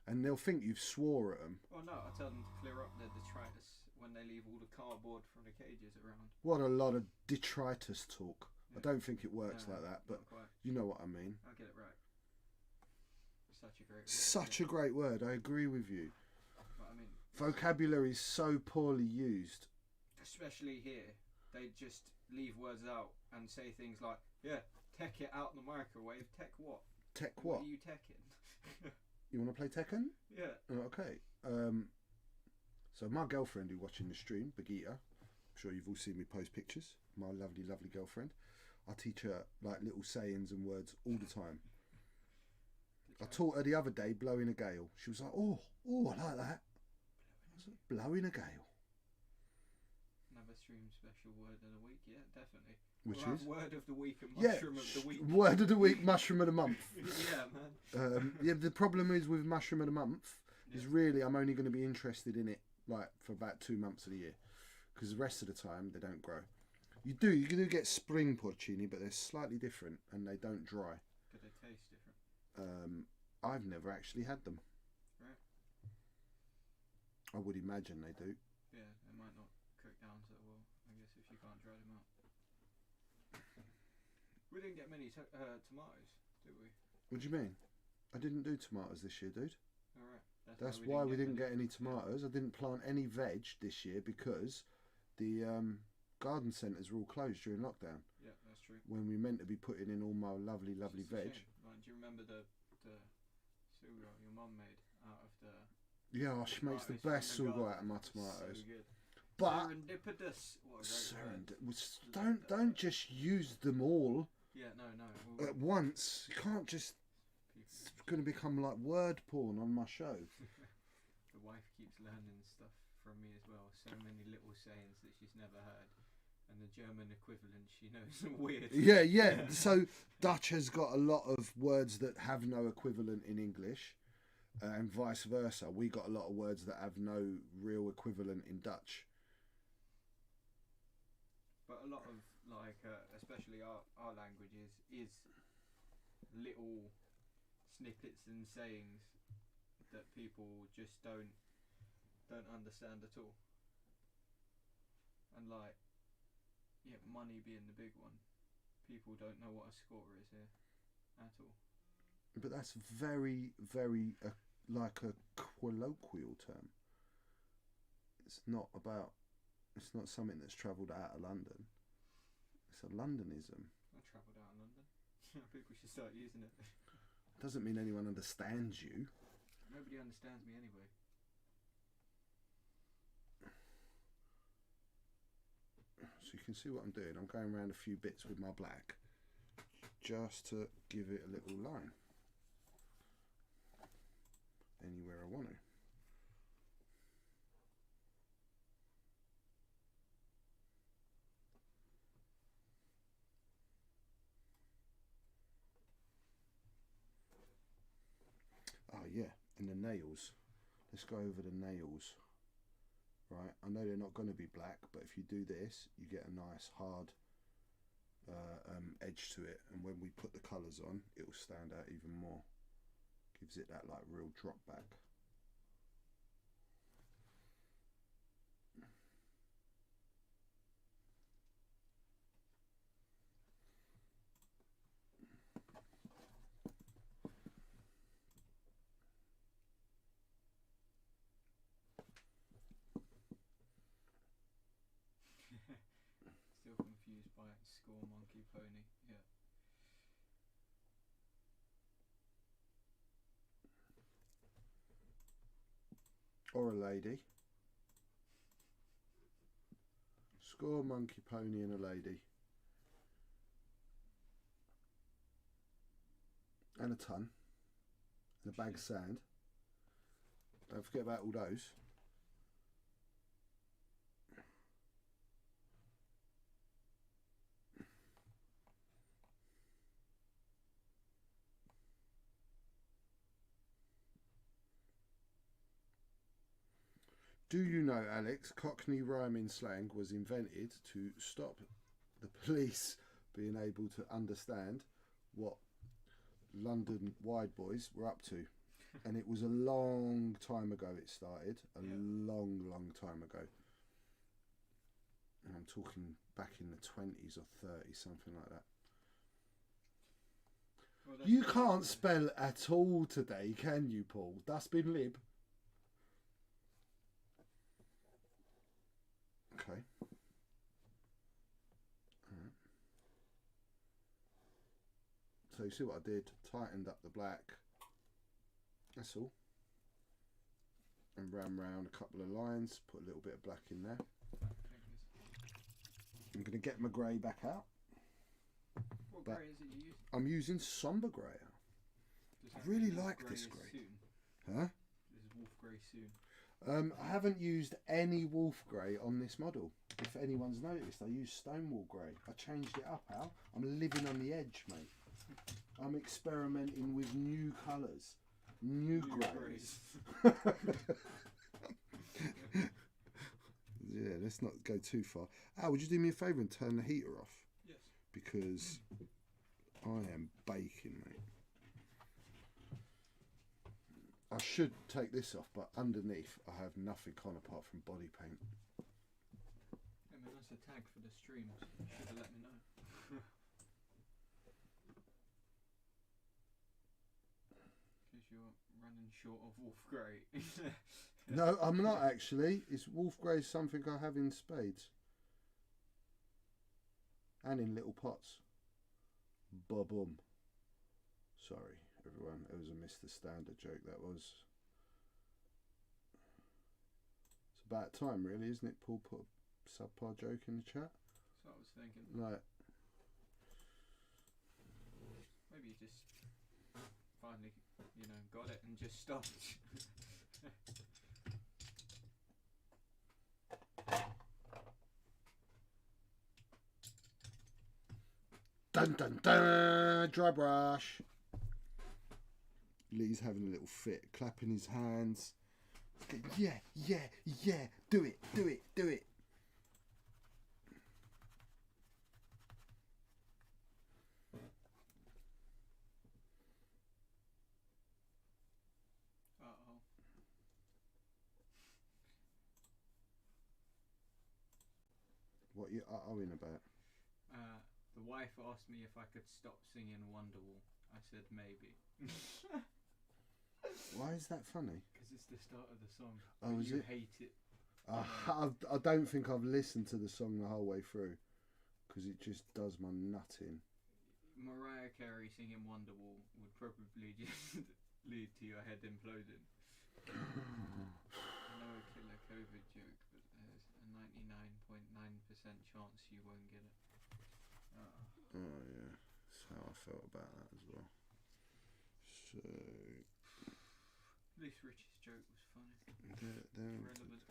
And they'll think you've swore at them. Oh no, I tell them to clear up their detritus when they leave all the cardboard from the cages around. What a lot of detritus talk. Yeah. I don't think it works like that, but you know what I mean. I get it right. Such a great word. Such a great word. I agree with you. But I mean, vocabulary is so poorly used. Especially here, they just leave words out and say things like, "Yeah, tech it out in the microwave." Tech what? Tech what? What are you teching? You want to play Tekken? Yeah. Okay. So my girlfriend who's watching the stream, Bagita, I'm sure you've all seen me post pictures. My lovely, lovely girlfriend. I teach her like little sayings and words all the time. I taught her the other day blowing a gale. She was like, oh, I like that. Blowing a gale. Another stream special word of the week, yeah, definitely. Which we'll is? Word of the week and mushroom of the week. Word of the week, mushroom of the month. Yeah, man. Yeah, the problem is with mushroom of the month is really I'm only going to be interested in it like for about 2 months of the year, because the rest of the time they don't grow. You do get spring porcini, but they're slightly different and they don't dry. Do they taste different? I've never actually had them. Right. I would imagine they do. Yeah, they might not cook down so well, I guess, if you can't dry them out. We didn't get many tomatoes, did we? What do you mean? I didn't do tomatoes this year, dude. Alright. That's why we didn't get any tomatoes. I didn't plant any veg this year because the garden centres were all closed during lockdown. Yeah, that's true. When we meant to be putting in all my lovely, lovely veg. Right, do you remember the sugo your mum made out of the... Yeah, she makes the best sugo out of my tomatoes. So good. But serendipitous. What a great word. Don't just use them all. Yeah, no. At once. You can't just... It's going to become like word porn on my show. The wife keeps learning stuff from me as well. So many little sayings that she's never heard. And the German equivalent she knows are weird. Yeah. So Dutch has got a lot of words that have no equivalent in English. And vice versa. We got a lot of words that have no real equivalent in Dutch. But a lot of, like, especially our languages, is little snippets and sayings that people just don't understand at all. And like, yeah, money being the big one, people don't know what a score is here at all. But that's very, very like a colloquial term. It's not something that's travelled out of London. It's a Londonism. I travelled out of London. People should start using it. Doesn't mean anyone understands you. Nobody understands me anyway. So you can see what I'm doing. I'm going around a few bits with my black just to give it a little line anywhere I want to. Oh yeah, and the nails. Let's go over the nails. Right, I know they're not going to be black, but if you do this, you get a nice hard edge to it, and when we put the colours on, it will stand out even more. Gives it that like real drop back. Still confused by score monkey pony. Yeah. Or a lady. Score, monkey, pony and a lady. And a ton. And a bag of sand. Don't forget about all those. Do you know, Alex, Cockney rhyming slang was invented to stop the police being able to understand what London wide boys were up to? And it was a long time ago it started. Long, long time ago. And I'm talking back in the 20s or 30s, something like that. Well, You can't spell at all today, can you, Paul? Dustbin lib. Okay. Alright. So you see what I did? Tightened up the black. That's all. And ran round a couple of lines. Put a little bit of black in there. I'm going to get my grey back out. What grey is it you use? I'm using somber grey. I really like this grey. Huh? This is wolf grey soon. I haven't used any wolf grey on this model. If anyone's noticed, I used Stonewall grey. I changed it up, Al. I'm living on the edge, mate. I'm experimenting with new colours. New greys. Yeah, let's not go too far. Al, would you do me a favour and turn the heater off? Yes. Because I am baking, mate. I should take this off, but underneath I have nothing on apart from body paint. I mean, that's a tag for the streams. You should have let me know. Because you're running short of wolf grey. No, I'm not actually. It's wolf grey, something I have in spades. And in little pots. Ba-boom. Sorry, everyone. It was a Mr. Standard joke, that was. It's about time, really, isn't it? Paul put a subpar joke in the chat. That's what I was thinking. Like, Maybe you just finally, got it and just stopped. dun dun dun! Dry brush. Lee's having a little fit, clapping his hands. Yeah, yeah, yeah. Do it, do it, do it. What you in about? The wife asked me if I could stop singing Wonderwall. I said maybe. Why is that funny? Because it's the start of the song. Oh, is you it? hate it. I don't think I've listened to the song the whole way through because it just does my nutting. Mariah Carey singing Wonderwall would probably just lead to your head imploding. I know a killer COVID joke, but there's a 99.9% chance you won't get it. Oh yeah, that's how I felt about that as well. So at least Rich's joke was funny. relevant.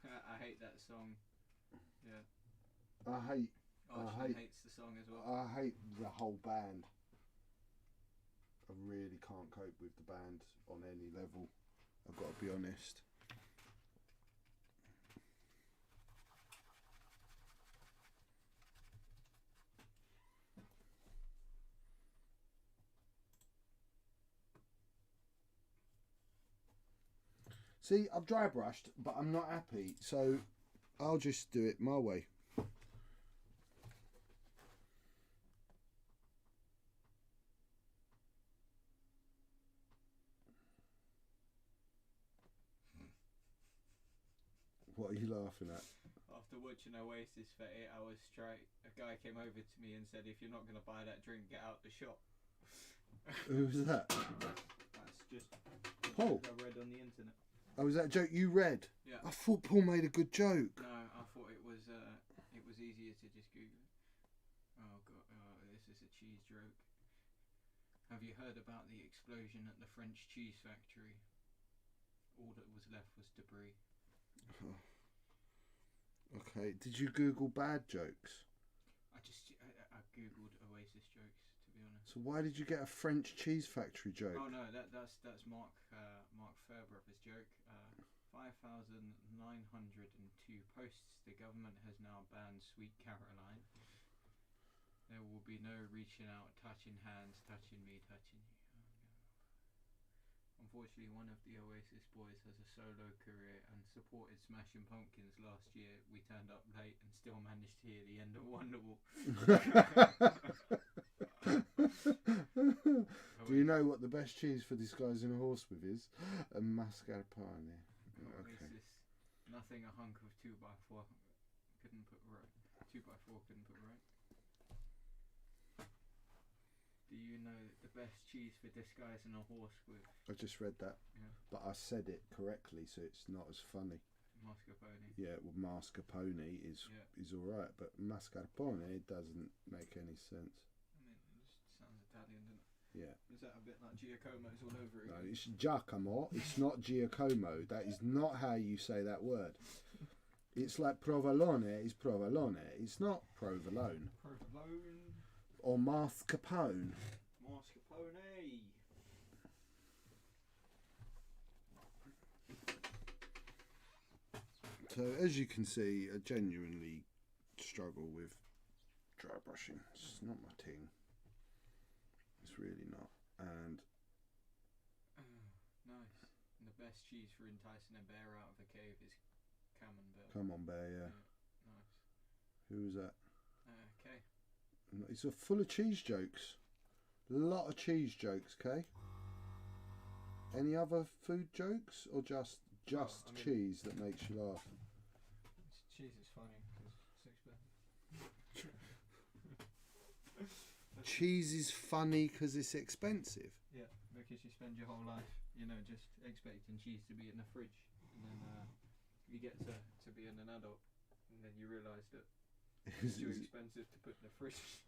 I hate that song. Yeah. She hates the song as well. I hate the whole band. I really can't cope with the band on any level. I've got to be honest. See, I've dry brushed, but I'm not happy, so I'll just do it my way. What are you laughing at? After watching Oasis for 8 hours straight, a guy came over to me and said, if you're not going to buy that drink, get out the shop. Who's that? That's just Paul. I read on the internet. Oh, was that a joke you read? Yeah. I thought Paul made a good joke. No, I thought it was easier to just Google it. Oh god, this is a cheese joke. Have you heard about the explosion at the French cheese factory? All that was left was debris. Okay, did you Google bad jokes? I googled Oasis jokes, to be honest. So why did you get a French cheese factory joke? Oh no, that's Mark Fairbrother's joke. 5,902 posts. The government has now banned Sweet Caroline. There will be no reaching out, touching hands, touching me, touching you. Oh, no. Unfortunately, one of the Oasis boys has a solo career and supported Smashing Pumpkins last year. We turned up late and still managed to hear the end of Wonderwall. Do you know what the best cheese for disguising a horse with is? A mascarpone. Oasis, Okay. nothing a hunk of 2x4 couldn't put right. 2x4 couldn't put right. Do you know the best cheese for disguising a horse with? I just read that, Yeah. but I said it correctly, so it's not as funny. Mascarpone. Yeah, well, mascarpone is all right, but mascarpone doesn't make any sense. I mean, it just sounds Italian, doesn't it? Yeah. Is that a bit like Giacomo's all over No, again? it's Giacomo. It's not Giacomo. That is not how you say that word. It's like provolone is provolone. It's not provolone. Provolone. Or mascarpone. Mascarpone. So as you can see, I genuinely struggle with dry brushing. It's not my thing. It's really not. And Nice. And the best cheese for enticing a bear out of a cave is Camembert. come on, bear, yeah. Nice. Who was that? Okay. It's full of cheese jokes. A lot of cheese jokes, Kay. Any other food jokes, or just Well, I mean- cheese that makes you laugh? Cheese is funny because it's expensive. Cheese is funny because it's expensive. Yeah, because you spend your whole life, just expecting cheese to be in the fridge, and then you get to being an adult, and then you realise that it's too expensive to put in the fridge.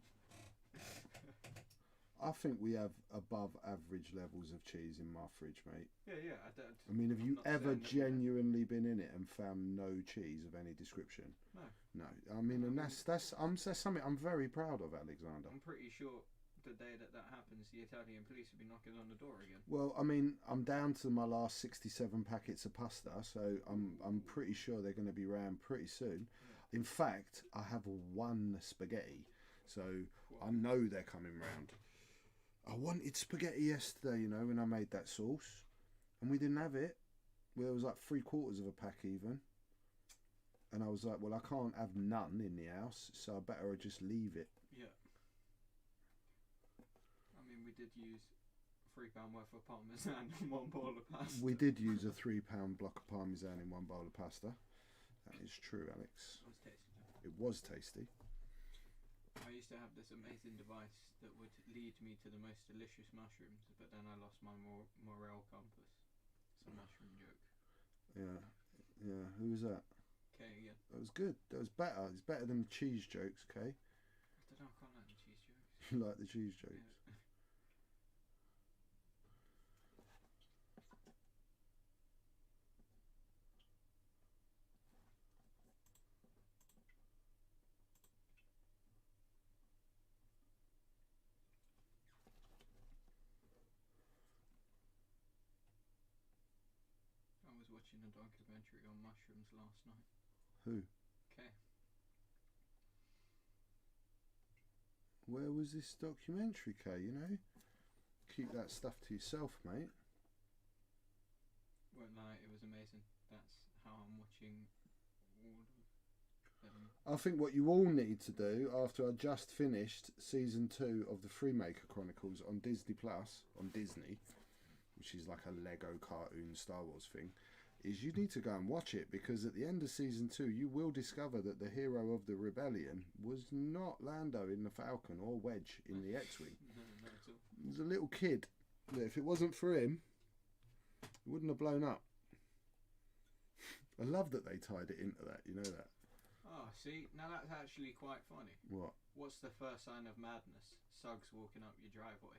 I think we have above average levels of cheese in my fridge, mate. Yeah. I mean, have I'm you not ever saying that we don't. genuinely been in it and found no cheese of any description? No. No. I mean, and that's something I'm very proud of, Alexander. I'm pretty sure the day that happens, the Italian police will be knocking on the door again. Well, I mean, I'm down to my last 67 packets of pasta, so I'm pretty sure they're going to be round pretty soon. In fact, I have one spaghetti, so I know they're coming round. I wanted spaghetti yesterday, when I made that sauce, and we didn't have it. Well, it was like 3/4 of a pack even. And I was like, well, I can't have none in the house, so I better just leave it. Yeah. I mean, we did use £3 worth of parmesan in one bowl of pasta. We did use a £3 block of parmesan in one bowl of pasta. That is true, Alex. It was tasty. It was tasty. I used to have this amazing device that would lead me to the most delicious mushrooms, but then I lost my morale compass. It's a mushroom joke. Yeah, yeah. Who was that? Okay, again. That was good. That was better. It's better than the cheese jokes, okay? I don't know, I can't like the cheese jokes. You like the cheese jokes? Yeah. I was watching a documentary on mushrooms last night. Who? Okay. Where was this documentary, Kay? You know? Keep that stuff to yourself, mate. Won't lie, it was amazing. That's how I'm watching all of them. I think what you all need to do after I just finished season 2 of the Freemaker Chronicles on Disney Plus, on Disney, which is like a Lego cartoon Star Wars thing, is you need to go and watch it, because at the end of season 2 you will discover that the hero of the rebellion was not Lando in the Falcon or Wedge in the X-Wing. No, not at all. He was a little kid that if it wasn't for him, it wouldn't have blown up. I love that they tied it into that, you know that? Oh, see, now that's actually quite funny. What? What's the first sign of madness? Suggs walking up your driveway.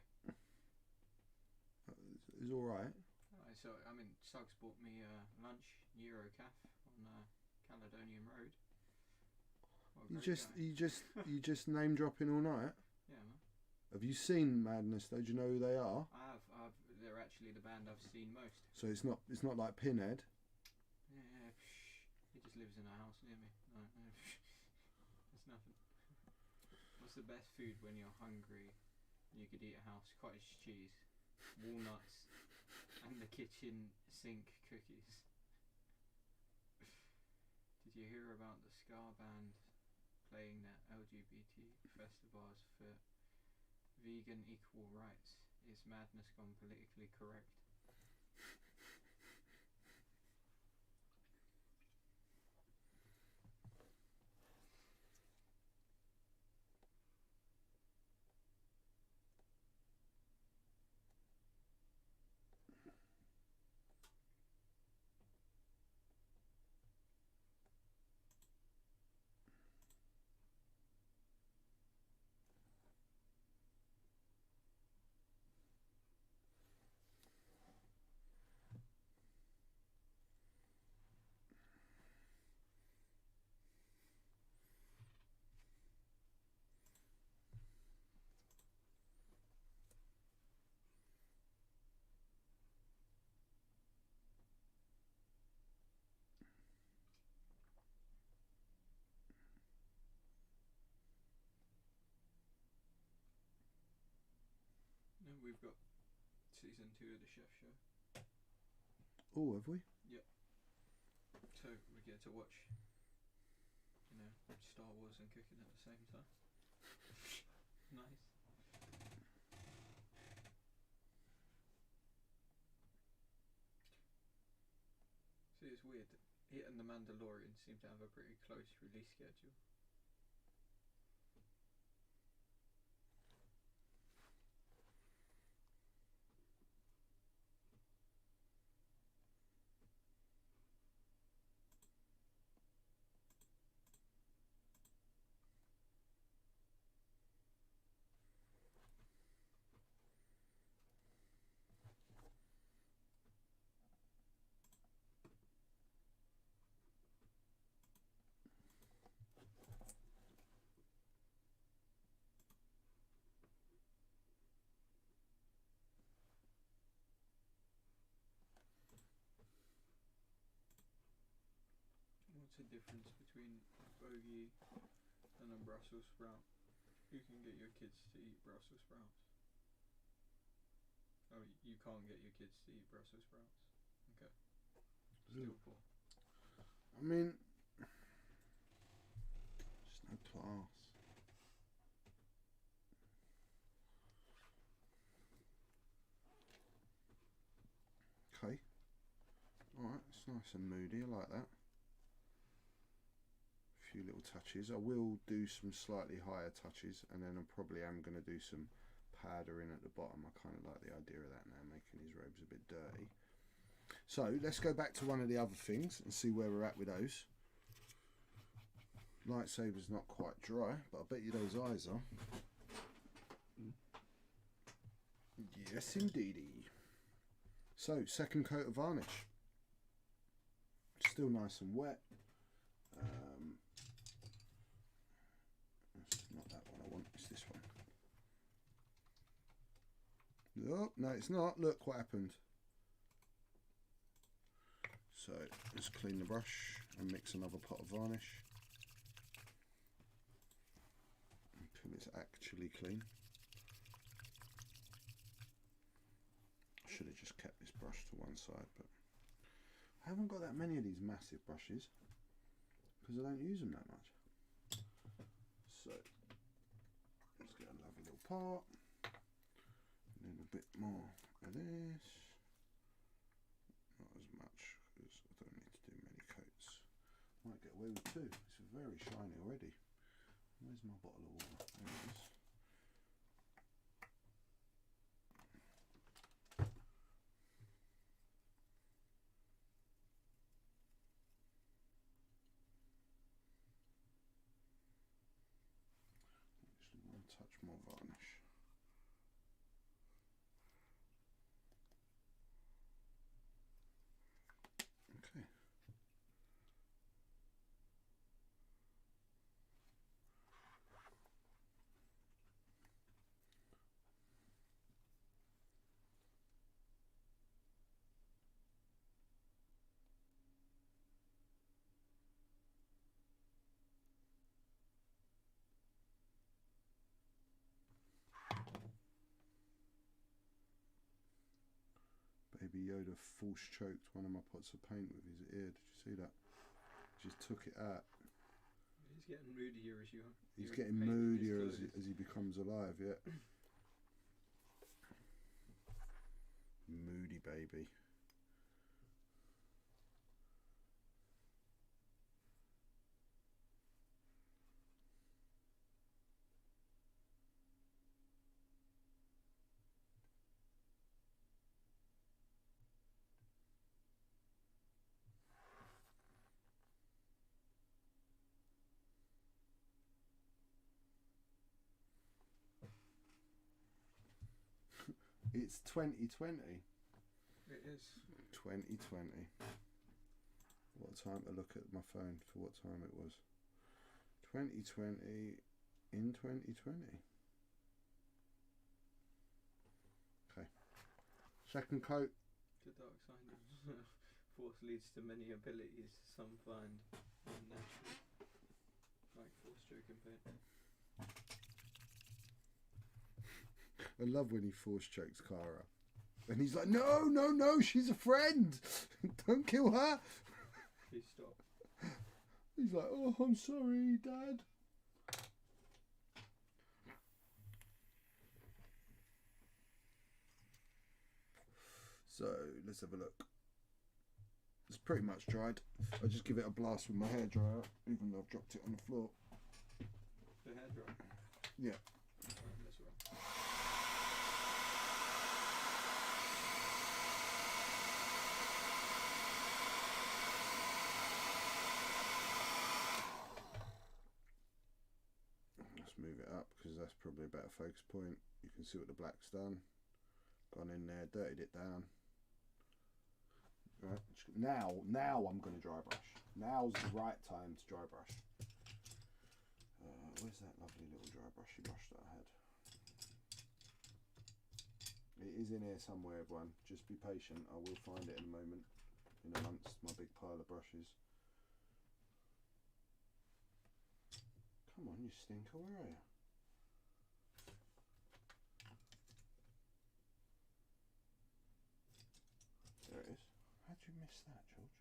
It's alright. Alright, so, I mean, Suggs bought me lunch, Eurocaf, on Caledonian Road. What a great guy. You just name dropping all night? Yeah, man. Have you seen Madness though? Do you know who they are? They're actually the band I've seen most. So it's not like Pinhead. Yeah, he just lives in a house near me. No, it's nothing. What's the best food when you're hungry? You could eat a house, cottage cheese, walnuts, and the kitchen sink cookies. Did you hear about the ska band playing their LGBT festivals for vegan equal rights? Is madness gone politically correct? No, we've got season 2 of the Chef Show. Oh, have we? Yep. So we get to watch, Star Wars and cooking at the same time. Nice. See, it's weird. It and The Mandalorian seem to have a pretty close release schedule. What's the difference between bogey and a Brussels sprout? You can get your kids to eat Brussels sprouts. Oh, you can't get your kids to eat Brussels sprouts. Okay. Still poor. I mean, Class. Okay. Alright, it's nice and moody, I like that. A few little touches. I will do some slightly higher touches, and then I probably am going to do some powdering at the bottom. I kind of like the idea of that now, making his robes a bit dirty. So let's go back to one of the other things and see where we're at with those. Lightsaber's not quite dry, but I bet you those eyes are. Yes, indeedy. So, second coat of varnish. Still nice and wet. It's not that one I want, it's this one. Oh, no, it's not. Look what happened. So, let's clean the brush and mix another pot of varnish. Until it's actually clean. Should have just kept this brush to one side, but I haven't got that many of these massive brushes because I don't use them that much. So let's get a lovely little part, a little bit more of this, not as much because I don't need to do many coats. Might get away with two. It's very shiny already. Where's my bottle of water? There it is. Touch more varnish. Okay. Baby Yoda force choked one of my pots of paint with his ear. Did you see that? Just took it out. He's getting moodier as you. He's getting moodier as he becomes alive. Yeah. Moody baby. It's 2020. It is. 2020. What time to look at my phone for what time it was? 2020 in 2020. Okay. Second coat. The dark side of force leads to many abilities some find unnatural, like force choking paint. I love when he force chokes Cara. And he's like, no, no, no, she's a friend. Don't kill her. Please stop. He's like, oh, I'm sorry, Dad. So, let's have a look. It's pretty much dried. I just give it a blast with my hairdryer, even though I've dropped it on the floor. The hairdryer? Yeah. That's right. Let's move it up because that's probably a better focus point. You can see what the black's done. Gone in there, dirtied it down. Right. Now I'm going to dry brush. Now's the right time to dry brush. Where's that lovely little dry brushy brush that I had? It is in here somewhere, everyone. Just be patient. I will find it in a moment, in amongst my big pile of brushes. Come on, you stinker. Where are you? There it is. How'd you miss that, George?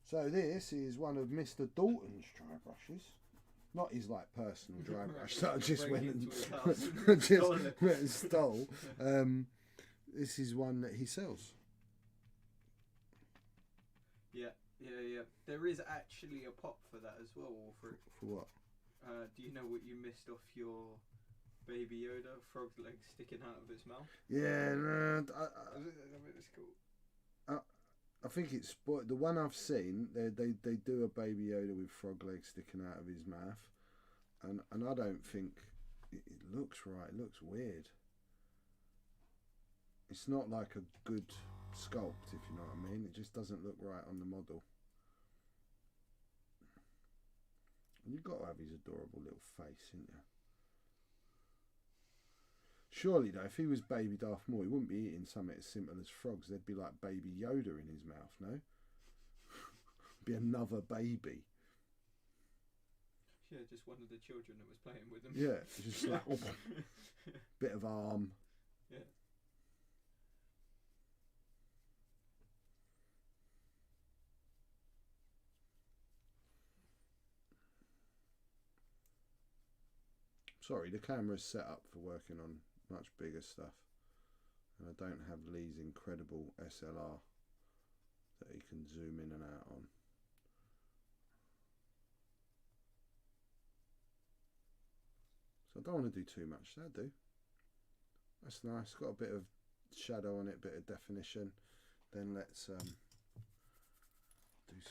So this is one of Mr. Dalton's dry brushes. Not his like personal dry brush that I just Break went into his house and and just stole it. went and stole. This is one that he sells. Yeah. There is actually a pop for that as well, Walford. For what? Do you know what you missed off your Baby Yoda frog's leg sticking out of its mouth? Yeah, no, I mean, it's cool. I think it's the one I've seen. They do a Baby Yoda with frog legs sticking out of his mouth, and I don't think it looks right. It looks weird. It's not like a good sculpt, if you know what I mean. It just doesn't look right on the model. And you've got to have his adorable little face, haven't you? Surely, though, if he was Baby Darth Maul, he wouldn't be eating something as simple as frogs. There'd be like Baby Yoda in his mouth, no? Be another baby. Yeah, just one of the children that was playing with him. Yeah, just like bit of arm. Yeah. Sorry, the camera's set up for working on much bigger stuff, and I don't have Lee's incredible SLR that he can zoom in and out on. So I don't want to do too much. That'll do. That's nice. Got a bit of shadow on it, bit of definition. Then let's do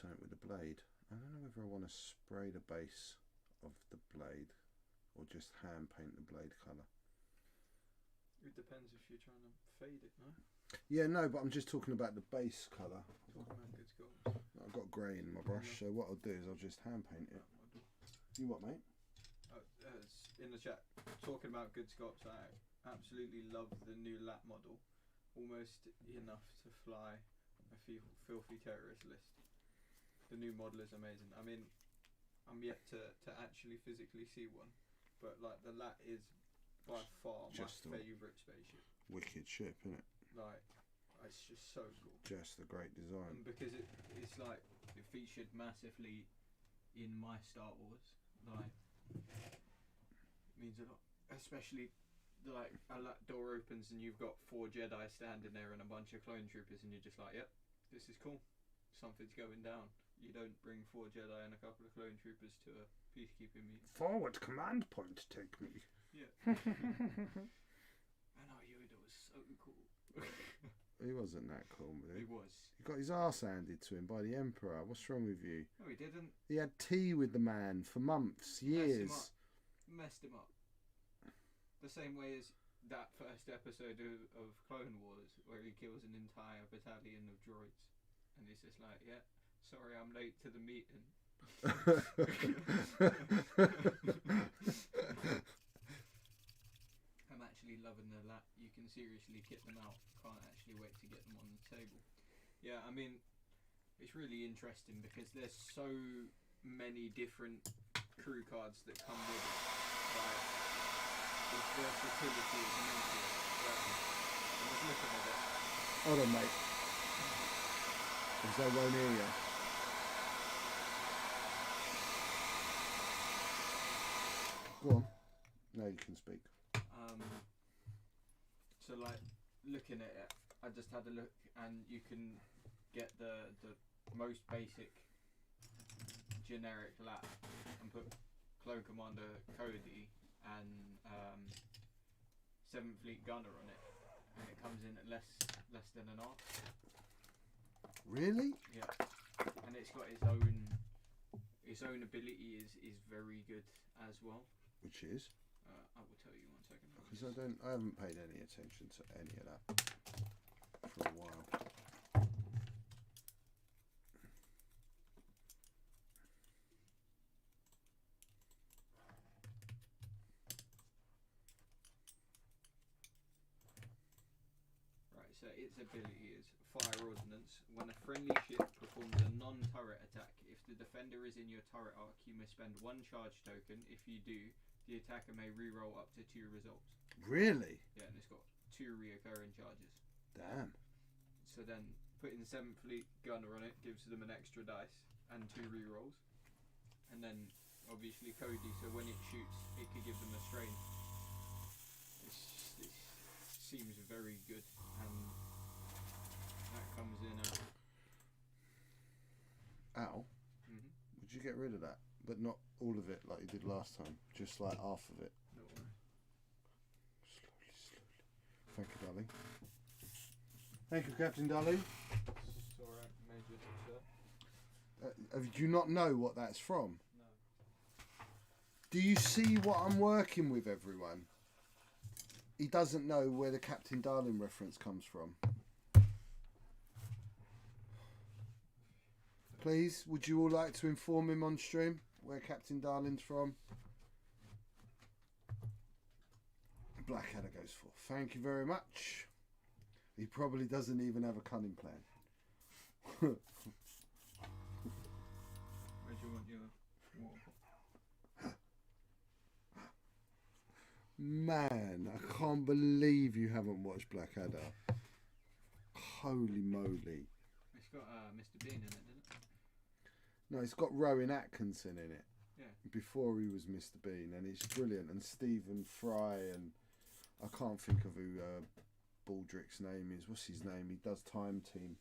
something with the blade. I don't know whether I want to spray the base of the blade or just hand paint the blade colour. It depends if you're trying to fade it, no? Yeah, no, but I'm just talking about the base colour. Talking about good sculpts. I've got grey in my brush, so what I'll do is I'll just hand paint it. You what, mate? In the chat, talking about good sculpts, I absolutely love the new lap model. Almost enough to fly a filthy terrorist list. The new model is amazing. I mean, I'm yet to actually physically see one, but like the lat is by far Just my favourite spaceship. Wicked ship, isn't it? Like, it's just so cool. Just a great design. And because it's like it featured massively in my Star Wars, like it means a lot. Especially like a door opens and you've got 4 Jedi standing there and a bunch of clone troopers, and you're just like, yep, this is cool. Something's going down. You don't bring 4 Jedi and a couple of clone troopers to a peacekeeping meeting. Forward command point, take me. Yeah. And our Yoda was so cool. He wasn't that cool, was He he? was. He got his arse handed to him by the Emperor. What's wrong with you? No, he didn't. He had tea with the man for months, years. Messed him up. The same way as that first episode of Clone Wars, where he kills an entire battalion of droids, and he's just like, "Yeah, sorry, I'm late to the meeting." I'm actually loving the lap. You can seriously kit them out. Can't actually wait to get them on the table. Yeah, I mean, it's really interesting because there's so many different crew cards that come with it. Like, its versatility is mental. I was looking at it. Hold on, mate. Because they won't hear you. Go on. Now you can speak. So like looking at it, I just had a look, and you can get the most basic generic lap and put Clone Commander Cody and 7th Fleet Gunner on it, and it comes in at less than an arc. Really? Yeah, and it's got its own ability is very good as well. Which is? I will tell you 1 second. Because I haven't paid any attention to any of that for a while. Right, so its ability is Fire Ordnance. When a friendly ship performs a non-turret attack, if the defender is in your turret arc, you may spend 1 charge token. If you do, the attacker may reroll up to 2 results. Really? Yeah, and it's got 2 reoccurring charges. Damn. So then putting 7th Fleet Gunner on it gives them an extra dice and 2 rerolls. And then obviously Cody, so when it shoots, it could give them a strain. It seems very good, and that comes in at... Ow. Would you get rid of that? But not all of it like you did last time. Just like half of it. Don't worry. Slowly. Thank you, darling. Thank you, Captain Darling. It's alright, Major Sir. Do you not know what that's from? No. Do you see what I'm working with, everyone? He doesn't know where the Captain Darling reference comes from. Please, would you all like to inform him on stream where Captain Darling's from? Blackadder goes for. Thank you very much. He probably doesn't even have a cunning plan. Where do you want your water? Man, I can't believe you haven't watched Blackadder. Holy moly. It's got Mr. Bean in it, didn't it? No, it's got Rowan Atkinson in it. Yeah. Before he was Mr. Bean, and it's brilliant. And Stephen Fry, and I can't think of who Baldrick's name is. What's his name? He does Time Team.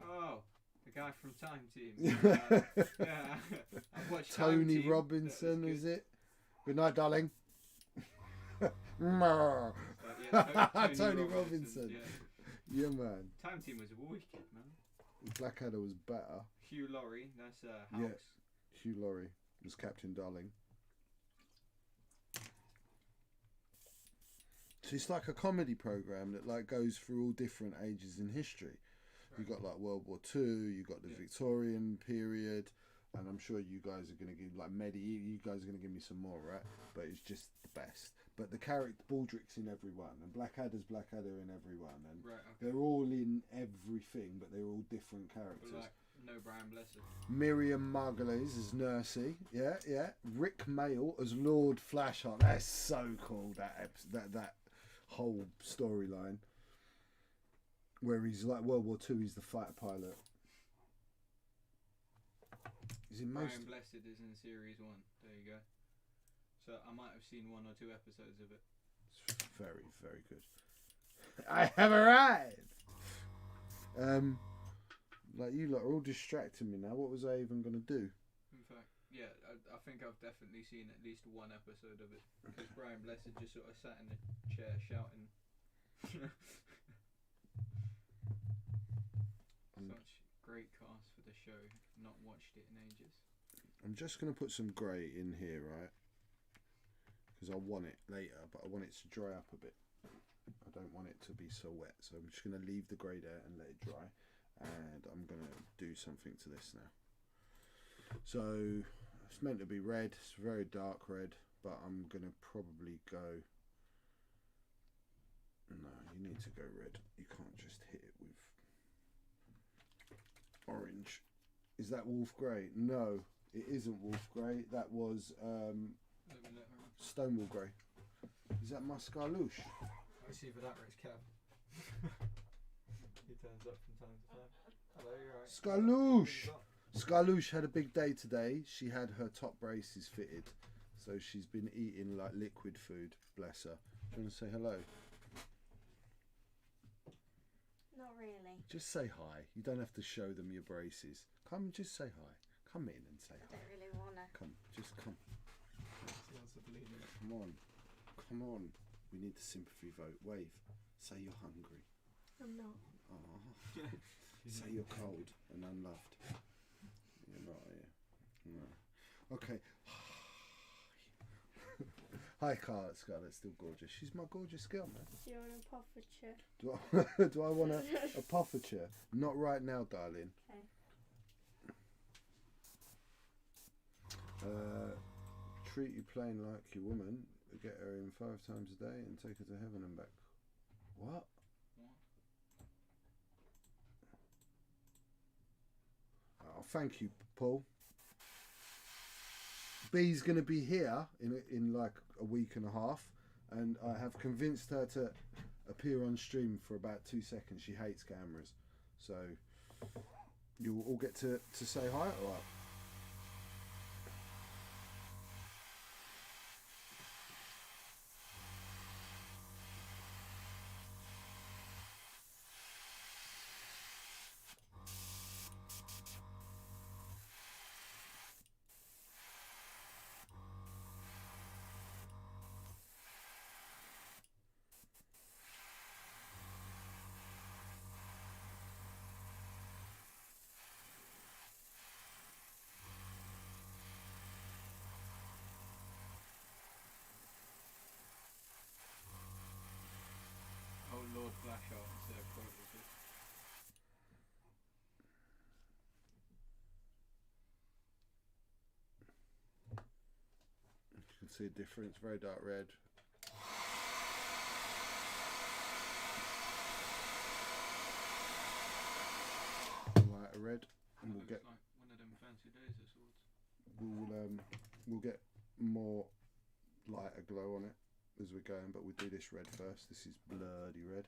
Oh, the guy from Time Team. Yeah, I've watched Time Tony Team. Robinson, is it? Good night, darling. Tony Robinson. Yeah, man. Time Team was wicked, man. Blackadder was better. Hugh Laurie, that's House. Yeah, Hugh Laurie was Captain Darling. So it's like a comedy program that like goes through all different ages in history. Right. You got like World War II, you got the Victorian period, and I'm sure you guys are going to give like medieval. You guys are going to give me some more, right? But it's just the best. But the character Baldrick's in every one, and Blackadder's Blackadder in every one, and they're all in everything, but they're all different characters. Like no Brian Blessed. Miriam Margolyes as Nursey, yeah. Rick Mayall as Lord Flashheart. That's so cool. That whole storyline where he's like World War II. He's the fighter pilot. He's in most. Brian Blessed is in series 1. There you go. So I might have seen 1 or 2 episodes of it. It's very, very good. I have arrived. Like you lot are all distracting me now. What was I even going to do? In fact, yeah, I think I've definitely seen at least 1 episode of it. Because Brian Blessed just sort of sat in the chair shouting. Such great cast for the show. Not watched it in ages. I'm just going to put some grey in here, right? Because I want it later, but I want it to dry up a bit. I don't want it to be so wet, so I'm just going to leave the grey there and let it dry, and I'm going to do something to this now. So it's meant to be red. It's very dark red, but I'm going to probably go... No, you need to go red. You can't just hit it with orange. Is that wolf grey? No, it isn't wolf grey. That was Stonewall grey. Is that Muscalouche? I see for that it's Kev. He turns up from time to time. Hello, you're right. Scalouche! Scalouche had a big day today. She had her top braces fitted, so she's been eating like liquid food. Bless her. Do you want to say hello? Not really. Just say hi. You don't have to show them your braces. Come, just say hi. Come in and say hi. I don't really wanna. Come, just come. He wants to bleed in. Come on. Come on. We need the sympathy vote. Wave. Say you're hungry. I'm not. Oh. Say you're cold and unloved. You're not, are you? No. Okay. Hi, Scarlett's still gorgeous. She's my gorgeous girl, man. Do you want a pofferture? Do I want a pofferture? Not right now, darling. Okay. Treat you plain like your woman. Get her in 5 times a day and take her to heaven and back. What? Oh, thank you, Paul. B's going to be here in like a week and a half, and I have convinced her to appear on stream for about 2 seconds. She hates cameras, so you'll all get to say hi. All right. can see a difference. Very dark red. Lighter red, and we'll get like one of them fancy laser swords. we'll get more lighter glow on it as we're going, but we'll do this red first. This is bloody red.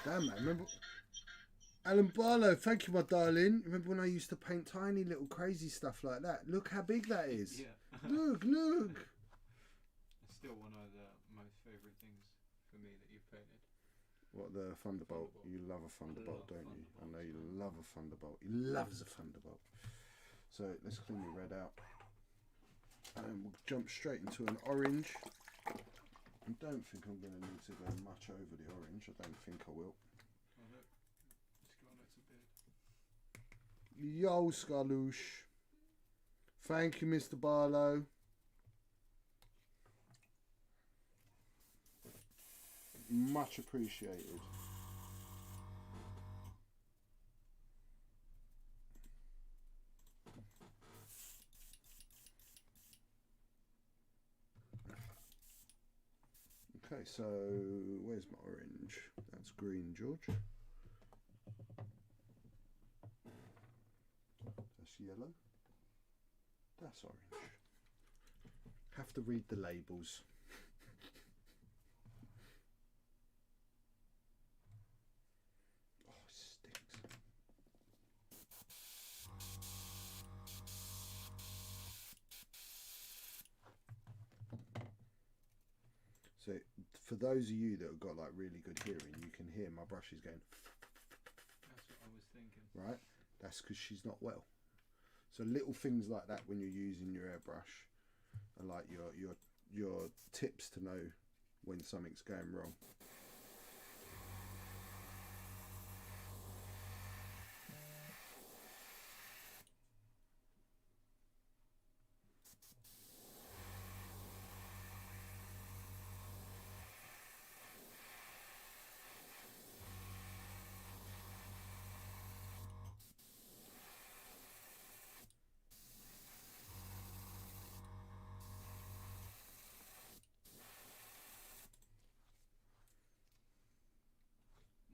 Damn, man. Remember, Alan Barlow, thank you, my darling. Remember when I used to paint tiny little crazy stuff like that? Look how big that is. Yeah. Look. It's still one of the most favourite things for me that you've painted. What, the Thunderbolt? You love a Thunderbolt, don't you? I know you love a Thunderbolt. He loves a Thunderbolt. So let's clean the red out. And we'll jump straight into an orange. I don't think I'm going to need to go much over the orange. I don't think I will. Oh look, Scarlet's a bit. Yo, Scarlouche. Thank you, Mr. Barlow. Much appreciated. Okay, so where's my orange? That's green, George. That's yellow. That's orange. Have to read the labels. Oh, it stinks. So for those of you that have got like really good hearing, you can hear my brush is going. That's what I was thinking. Right? That's because she's not well. So little things like that when you're using your airbrush are like your tips to know when something's going wrong.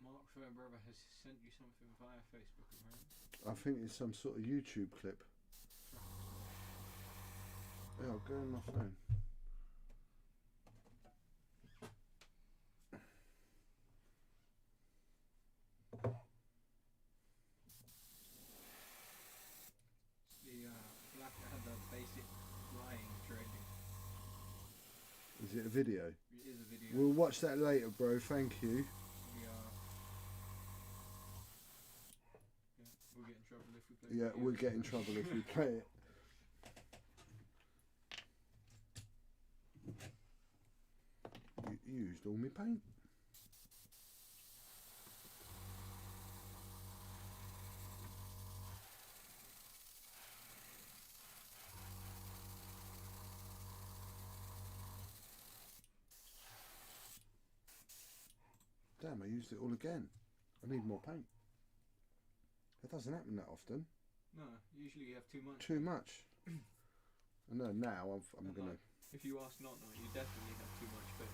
Mark Fairbrother has sent you something via Facebook, right? I think it's some sort of YouTube clip. Yeah, I'll go on my phone. The Black Adder basic flying training. Is it a video? It is a video. We'll watch that later, bro. Thank you. We'll get in trouble if we play. Yeah, we'll get in trouble if we play it. You used all my paint. Damn, I used it all again. I need more paint. That doesn't happen that often. No, usually you have too much. Too much. I know now I'm going to... If you ask not, you definitely have too much paint.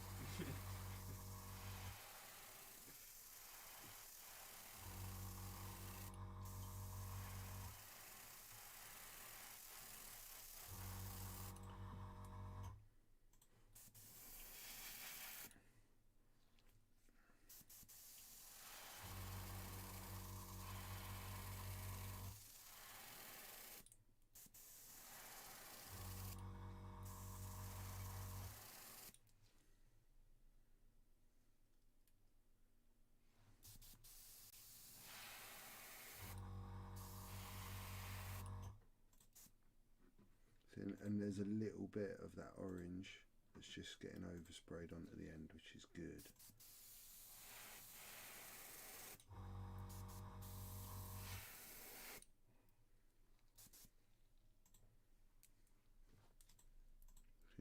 and there's a little bit of that orange that's just getting oversprayed onto the end, which is good.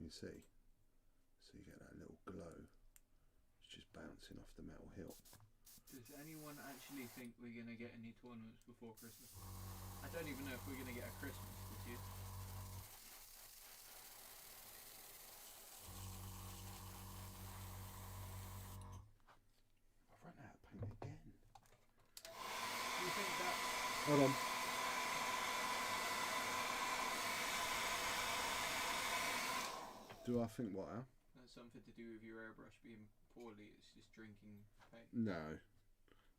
You see, so you get that little glow. It's just bouncing off the metal hilt. Does anyone actually think we're going to get any tournaments before Christmas? I don't even know if we're going to get a Christmas this year. I've run out of paint again. Do you think that... Hold on. Do I think what, Al? That's something to do with your airbrush being poorly, it's just drinking paint. No.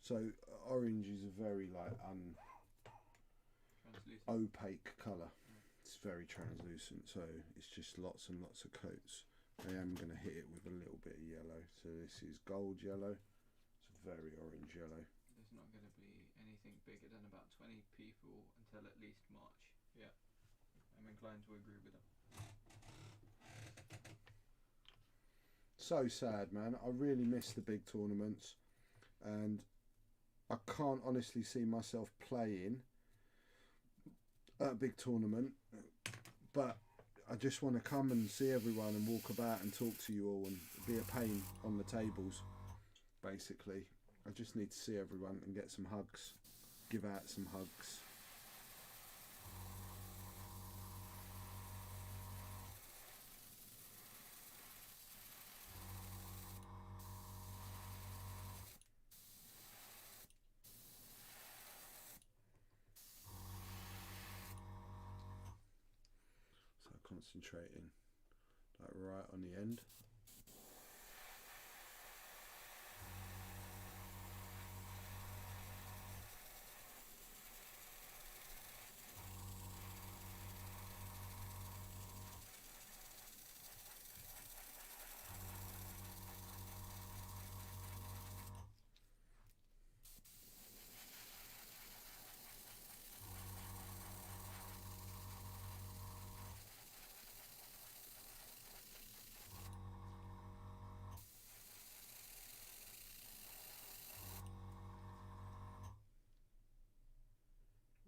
So orange is a very Translucent. opaque colour. It's very translucent, so it's just lots and lots of coats. I am going to hit it with a little bit of yellow. So this is gold yellow. It's a very orange yellow. There's not going to be anything bigger than about 20 people until at least March. Yeah, I'm inclined to agree with them. So sad, man. I really miss the big tournaments, and I can't honestly see myself playing at a big tournament, but I just want to come and see everyone and walk about and talk to you all and be a pain on the tables, basically. I just need to see everyone and get some hugs, give out some hugs. Concentrating like right on the end.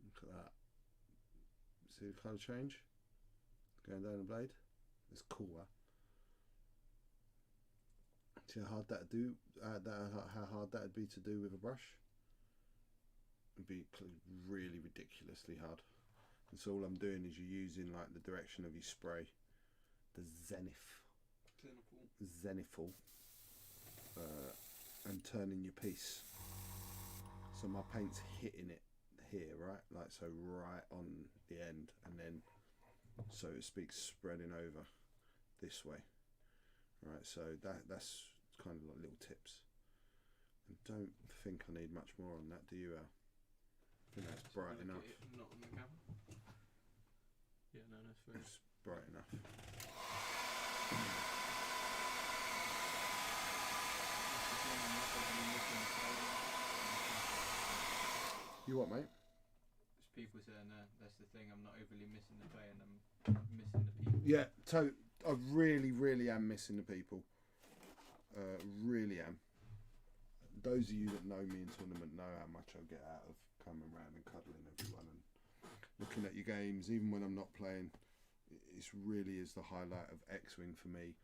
Look at that. See the colour change? Going down the blade? It's cool, huh? See how hard that'd do? How hard that'd be to do with a brush? It'd be really ridiculously hard. And so all I'm doing is you're using like the direction of your spray, the zenithal, and turning your piece. So my paint's hitting it here, right? Like so, right on the end, and then, so to speak, spreading over this way. Right, so that's kind of like little tips. I don't think I need much more on that, do you, Al? I think that's bright enough. Not on the camera. Yeah, no, that's fair. It's bright enough. You what, mate? There's people saying that's the thing, I'm not overly missing the play and I'm missing the people. Yeah, I really am missing the people. Really am. Those of you that know me in tournament know how much I get out of coming around and cuddling everyone and looking at your games, even when I'm not playing. It really is the highlight of X-Wing for me.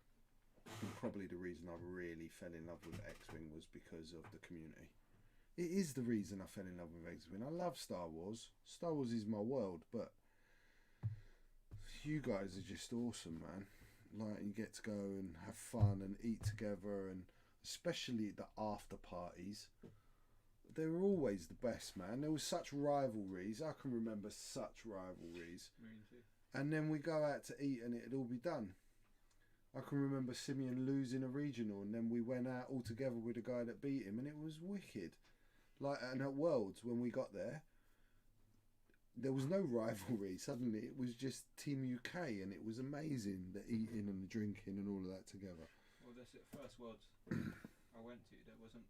And probably the reason I really fell in love with X-Wing was because of the community. It is the reason I fell in love with X-Wing. I love Star Wars. Star Wars is my world, but you guys are just awesome, man. Like, you get to go and have fun and eat together, and especially the after parties. They were always the best, man. There was such rivalries. I can remember such rivalries. And then we go out to eat and it'd all be done. I can remember Simeon losing a regional, and then we went out all together with the guy that beat him, and it was wicked. Like, and at Worlds, when we got there was no rivalry. Suddenly it was just Team UK, and it was amazing, the eating and the drinking and all of that together. Well, that's it. First Worlds I went to, there wasn't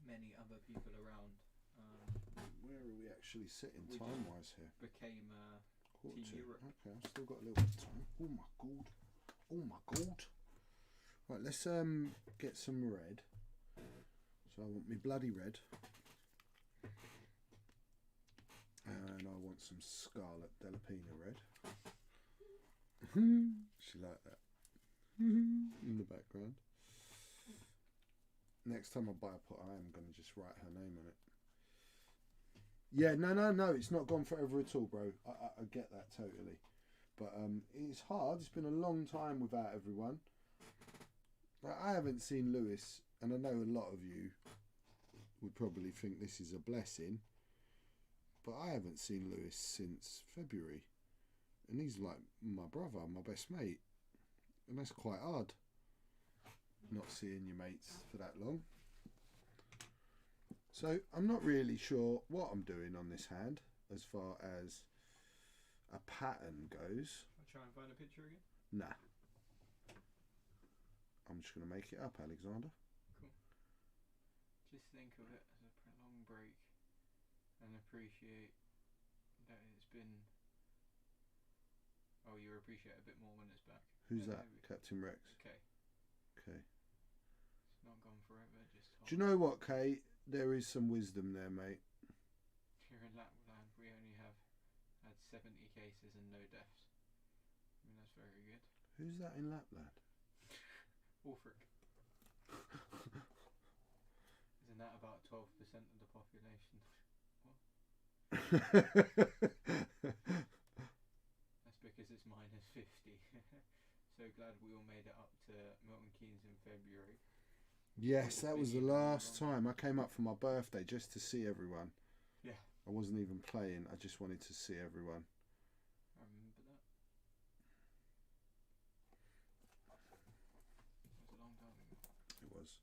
many other people around. Where are we actually sitting time-wise here? Became Quarter to to. Europe. Okay, I've still got a little bit of time. Oh my god. Oh my god. Right, let's get some red. So I want me bloody red. And I want some Scarlet Delapina red. She like that. In the background. Next time I buy a pot, I am going to just write her name on it. Yeah, no, it's not gone forever at all, bro. I get that totally. But it's hard. It's been a long time without everyone. Like, I haven't seen Lewis, and I know a lot of you would probably think this is a blessing, but I haven't seen Lewis since February. And he's like my brother, my best mate. And that's quite hard, not seeing your mates for that long. So I'm not really sure what I'm doing on this hand as far as a pattern goes. I'll try and find a picture again. Nah. I'm just going to make it up, Alexander. Cool. Just think of it as a prolonged break and appreciate that it's been... Oh, you appreciate it a bit more when it's back. Who's Yeah, that? maybe. Captain Rex. Okay. Okay. It's not gone forever, just hold. Do you know what, Kate? There is some wisdom there, mate. Here in Lapland, we only have had 70 cases and no deaths. I mean, that's very good. Who's that in Lapland? Orfric. Isn't that about 12% of the population? That's because it's minus 50. So glad we all made it up to Milton Keynes in February. Yes, that was the last time. I came up for my birthday just to see everyone. Yeah. I wasn't even playing. I just wanted to see everyone. I remember that. It was a long time ago. It was.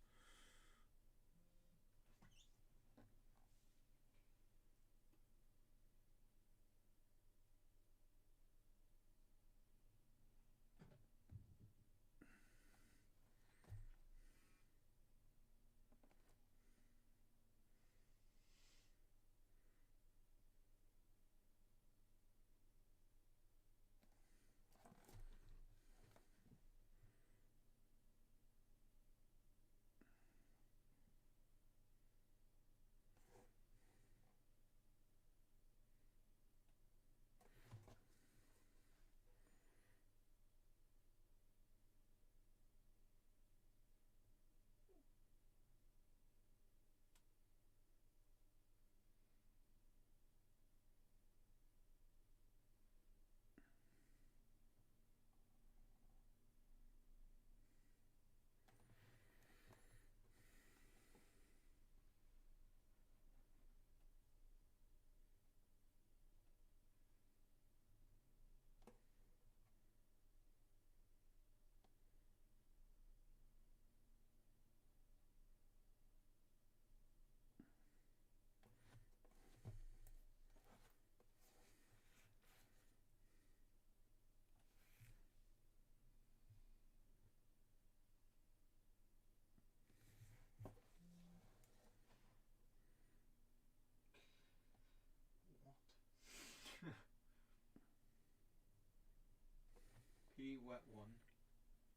P wet one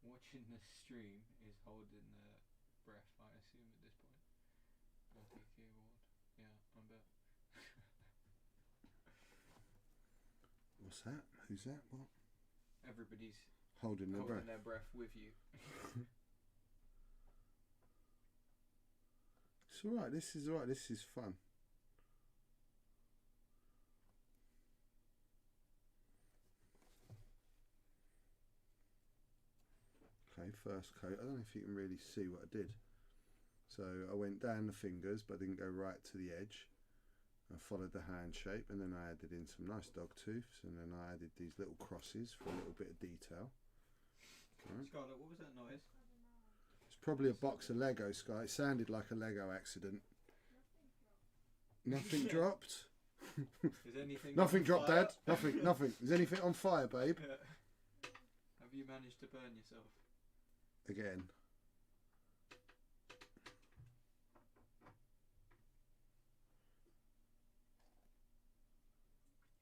watching the stream is holding their breath, I assume, at this point. Multi-key award. Yeah, I bet. What's that? Who's that? What? Everybody's Holding their breath. their breath with you. It's alright. This is alright. This is fun. Okay, first coat. I don't know if you can really see what I did. So I went down the fingers, but I didn't go right to the edge. I followed the hand shape, and then I added in some nice dog tooths, and then I added these little crosses for a little bit of detail. Right. Scarlett, what was that noise? It's probably a box of Lego, Sky. It sounded like a Lego accident. Nothing dropped? Is anything Nothing on dropped, fire? Dad. Nothing, nothing. Is anything on fire, babe? Have you managed to burn yourself? Again.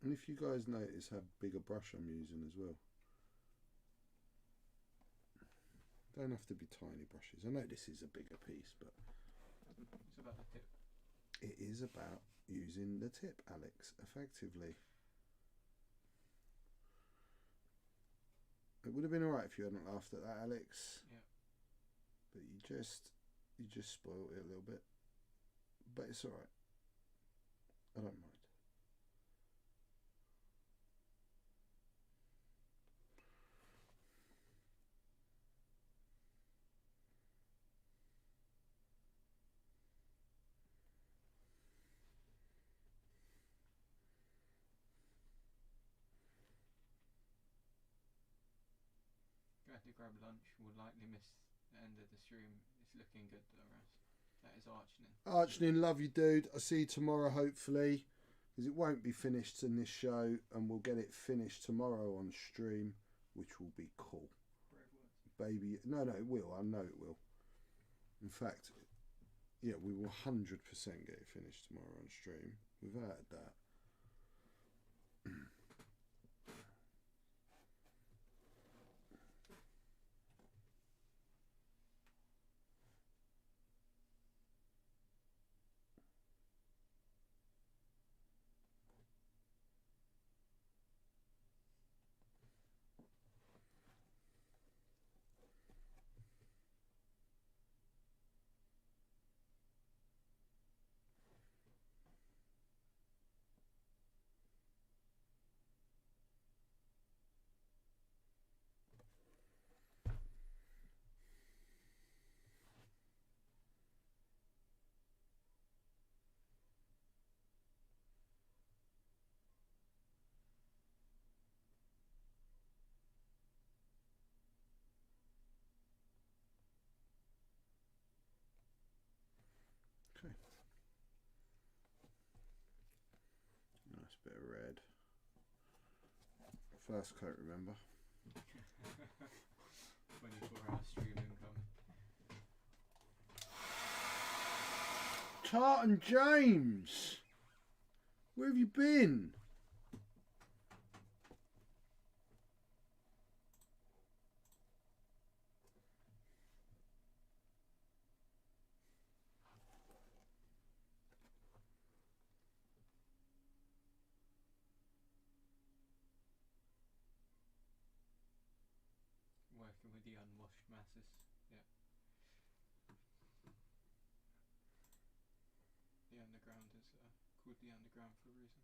And if you guys notice how big a brush I'm using as well. Don't have to be tiny brushes. I know this is a bigger piece, but It's about the tip. it is about using the tip, Alex, effectively. It would have been alright if you hadn't laughed at that, Alex. Yeah. But you just spoiled it a little bit. But it's alright. I don't mind. Go to grab lunch. Will likely miss the end of the stream. It's looking good though, Ras. That is Archnin. Archnin, love you, dude. I'll see you tomorrow, hopefully. Because it won't be finished in this show. And we'll get it finished tomorrow on stream. Which will be cool. Brave words. Baby. No, it will. I know it will. In fact, yeah, we will 100% get it finished tomorrow on stream. Without a doubt. Okay. Nice bit of red. First coat, remember? 24-hour stream income. Tartan James! Where have you been? Working with the unwashed masses. Yeah. The underground is called the underground for a reason.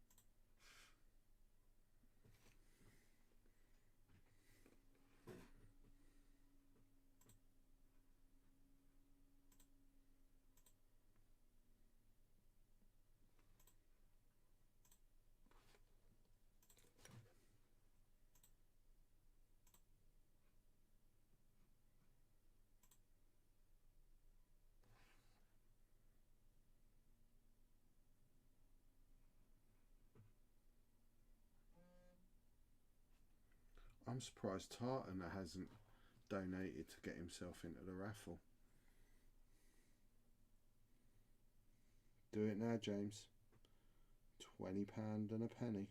I'm surprised Tartan hasn't donated to get himself into the raffle. Do it now, James. £20 and a penny.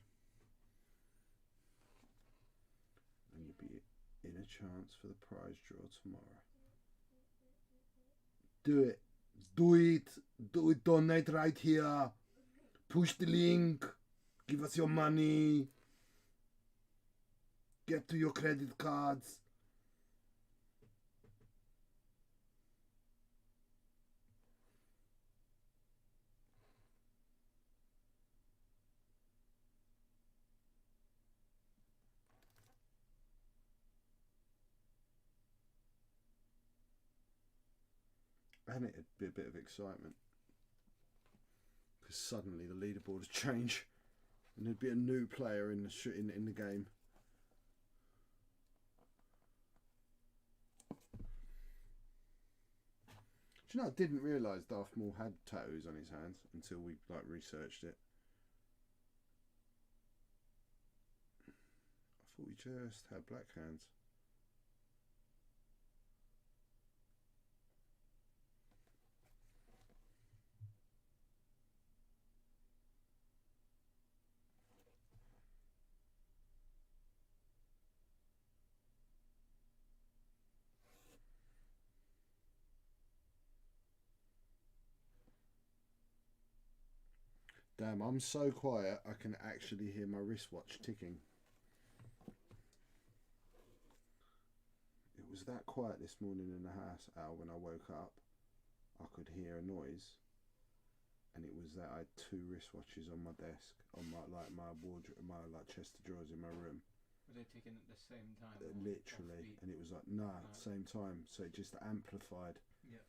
And you'll be in a chance for the prize draw tomorrow. Do it. Do it. Do it. Donate right here. Push the link. Give us your money. Get to your credit cards. And it'd be a bit of excitement. Because suddenly the leaderboard has changed. And there'd be a new player in the game. Do you know, I didn't realise Darth Maul had tattoos on his hands until we researched it. I thought he just had black hands. Damn, I'm so quiet I can actually hear my wristwatch ticking. It was that quiet this morning in the house, Al, when I woke up. I could hear a noise, and it was that I had 2 wristwatches on my desk, on my wardrobe, my chest of drawers in my room. Were they ticking at the same time? Literally, and it was like no. Same time, so it just amplified. Yeah.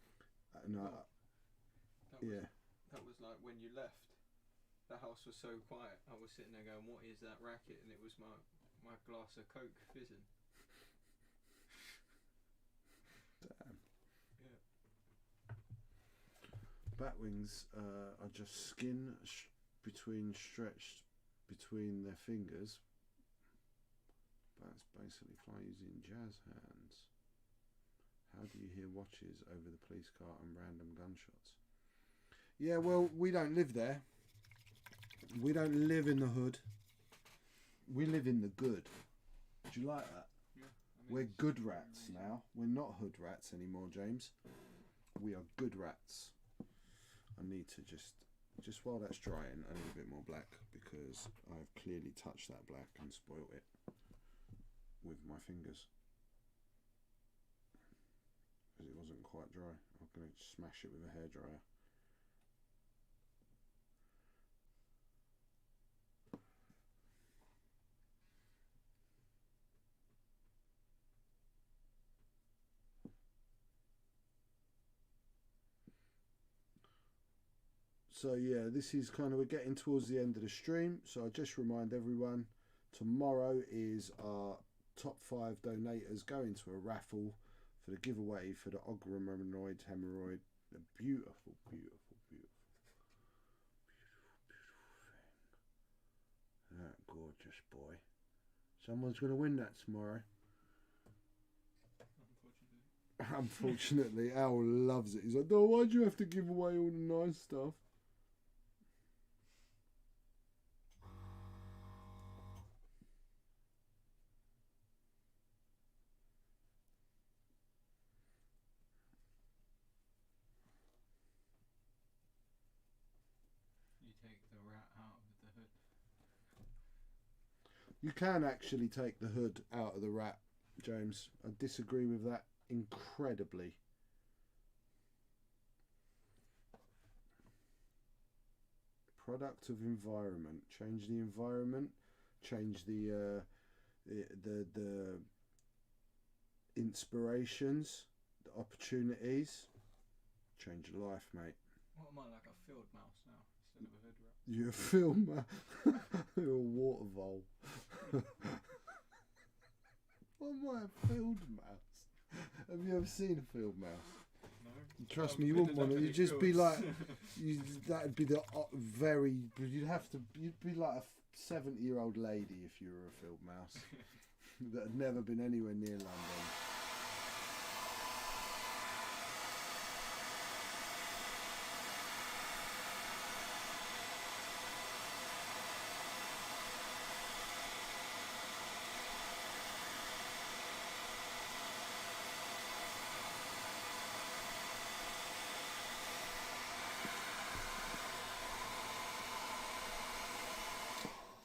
No. Yeah. That was like when you left. The house was so quiet. I was sitting there going, "What is that racket?" And it was my glass of Coke fizzing. Damn. Yeah. Batwings are just skin stretched between their fingers. Bats basically fly using jazz hands. How do you hear watches over the police car and random gunshots? Yeah, well, we don't live there. We don't live in the hood. We live in the good. Do you like that? Yeah. We're good rats now. We're not hood rats anymore, James. We are good rats. I need to just while that's drying, I need a bit more black because I've clearly touched that black and spoilt it with my fingers because it wasn't quite dry. I'm going to smash it with a hairdryer. So yeah, this is kind of, we're getting towards the end of the stream, so I just remind everyone, tomorrow is our top 5 donators going to a raffle for the giveaway for the Ogromanoid Hemorrhoid, a beautiful thing. That gorgeous boy. Someone's going to win that tomorrow. Unfortunately, Al loves it. He's like, "No, why'd you have to give away all the nice stuff?" You can actually take the hood out of the rat, James. I disagree with that incredibly. Product of environment. Change the environment. Change the inspirations, the opportunities. Change your life, mate. What am I, like a field mouse now instead of a hood rat? You're a field mouse. You're a water vole. What am I, a field mouse? Have you ever seen a field mouse? No. Trust me, you wouldn't want to. You'd just be like, that'd be the very. You'd be like a 70-year-old lady if you were a field mouse that had never been anywhere near London.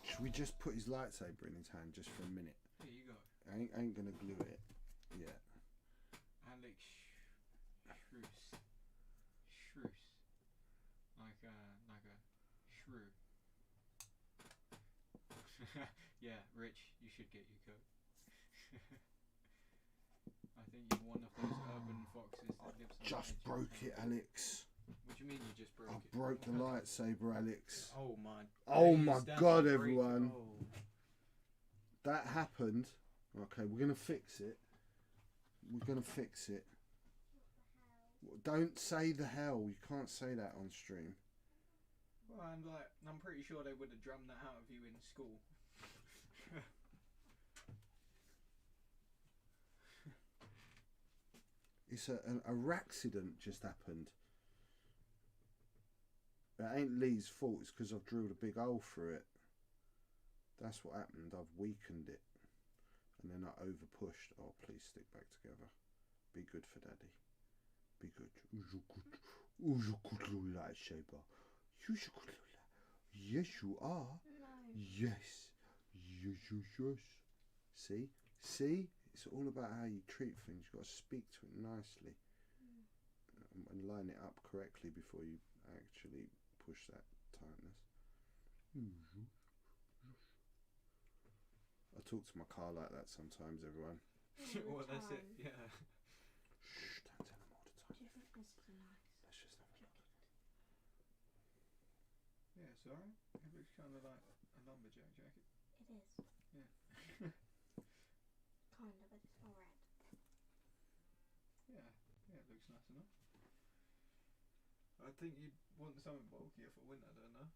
Should we just put his lightsaber in his hand just for a minute? Here you go. I ain't gonna glue it yet. Alex Shrews. Shrews. Like a shrew. Yeah, Rich, you should get your coat. I think you're one of those urban foxes that lives on Just the edge broke of it, town. Alex. What do you mean you just broke I it? broke the lightsaber, Alex. Oh my. Oh days, my that's God, a break. everyone. Oh. That happened. Okay, we're gonna fix it. We're gonna fix it. Don't say the hell. You can't say that on stream. Well, I'm pretty sure they would have drummed that out of you in school. It's a accident just happened. It ain't Lee's fault. It's because I've drilled a big hole through it. That's what happened. I've weakened it. And then I over pushed. Oh, please stick back together. Be good for Daddy. Be good. Use your good little lightsaber. Use your good little Yes, you are. No. Yes. Yes, yes, yes. See? See? It's all about how you treat things. You've got to speak to it nicely and line it up correctly before you actually push that tightness. I talk to my car like that sometimes, everyone. Well, that's it. Yeah. Shh, don't tell them all the time. Do you think this is nice? Let's just have a look. Yeah, it's alright. It looks kind of like a lumberjack jacket. It is. Yeah. Kind of, but it's not red. Yeah, it looks nice enough. I think you'd want something bulkier for winter, don't I?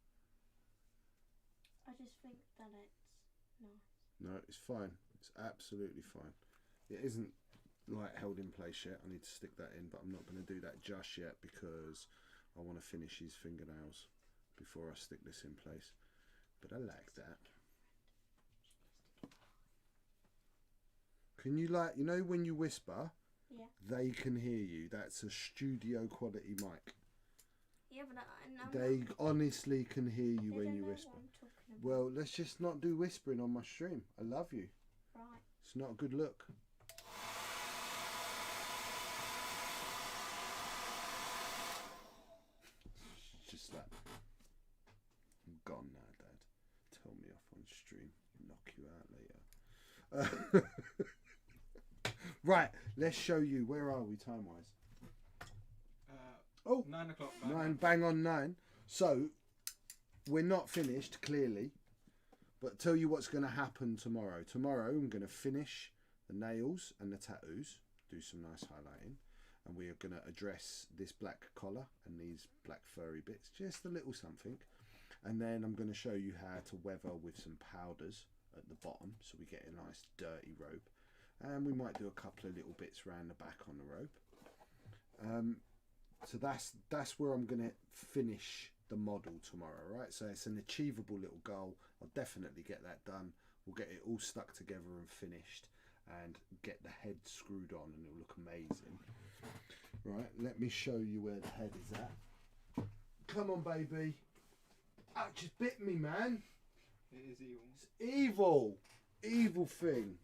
I just think that it's nice. No, it's fine. It's absolutely fine. It isn't like held in place yet. I need to stick that in, but I'm not going to do that just yet because I want to finish his fingernails before I stick this in place. But I like that. Can you when you whisper, Yeah. they can hear you. That's a studio quality mic. Yeah, but I'm They honestly can hear you they when don't you know whisper. what I'm talking about. Well, let's just not do whispering on my stream. I love you. Right. It's not a good look. Just like, I'm gone now, Dad. Tell me off on stream. Knock you out later. Right, let's show you. Where are we time-wise? Oh, 9 o'clock. 9, bang on 9. So, we're not finished, clearly. But tell you what's going to happen tomorrow. Tomorrow, I'm going to finish the nails and the tattoos. Do some nice highlighting. And we are going to address this black collar and these black furry bits. Just a little something. And then I'm going to show you how to weather with some powders at the bottom. So we get a nice dirty robe. And we might do a couple of little bits around the back on the robe. So that's where I'm going to finish the model tomorrow, right? So it's an achievable little goal. I'll definitely get that done. We'll get it all stuck together and finished and get the head screwed on and it'll look amazing. Right, let me show you where the head is at. Come on, baby. Ah, it just bit me, man. It is evil. It's evil. Evil thing.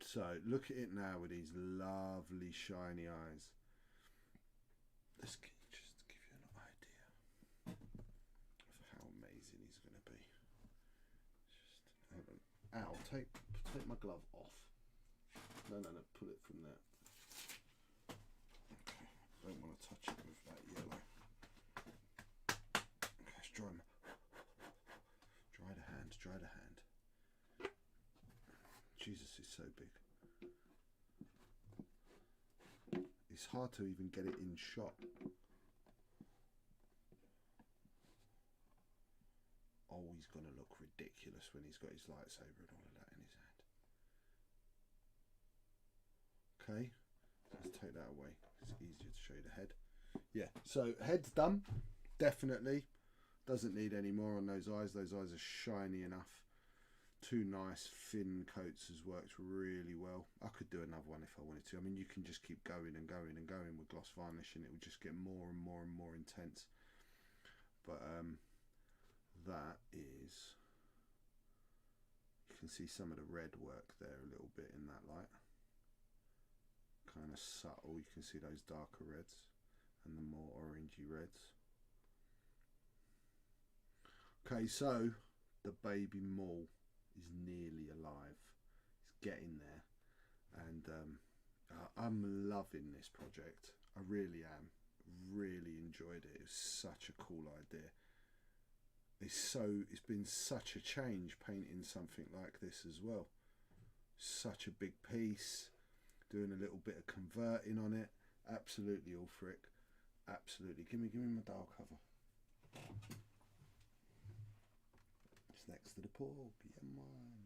So look at it now with these lovely shiny eyes. Let's just give you an idea of how amazing he's going to be. Just have an ow. Take my glove off. No, pull it from there. Okay, don't want to touch it with that yellow. Okay, let's dry the hand. Dry the hand. Jesus, it's so big. It's hard to even get it in shot. Oh, he's going to look ridiculous when he's got his lightsaber and all of that in his hand. Okay, let's take that away. It's easier to show you the head. Yeah, so head's done. Definitely. Doesn't need any more on those eyes. Those eyes are shiny enough. 2 nice thin coats has worked really well. I could do another one if I wanted to. I mean, you can just keep going and going and going with gloss varnish and it will just get more and more and more intense. But that is, you can see some of the red work there a little bit in that light. Kind of subtle. You can see those darker reds and the more orangey reds. Okay, so the baby Maul is nearly alive. He's getting there, and I'm loving this project. I really am. Really enjoyed it. It's such a cool idea. It's been such a change painting something like this as well. Such a big piece. Doing a little bit of converting on it. Absolutely all for it. Absolutely. Give me my dial cover. It's next to the pork. Yeah, man.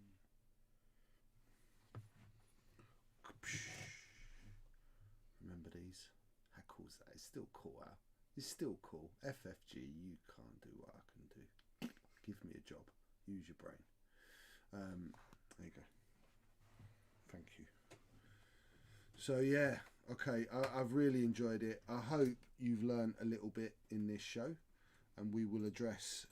Remember these? How cool is that? It's still cool, Al. It's still cool. FFG, you can't do what I can do. Give me a job. Use your brain. There you go. Thank you. So yeah, okay. I've really enjoyed it. I hope you've learned a little bit in this show. and we will address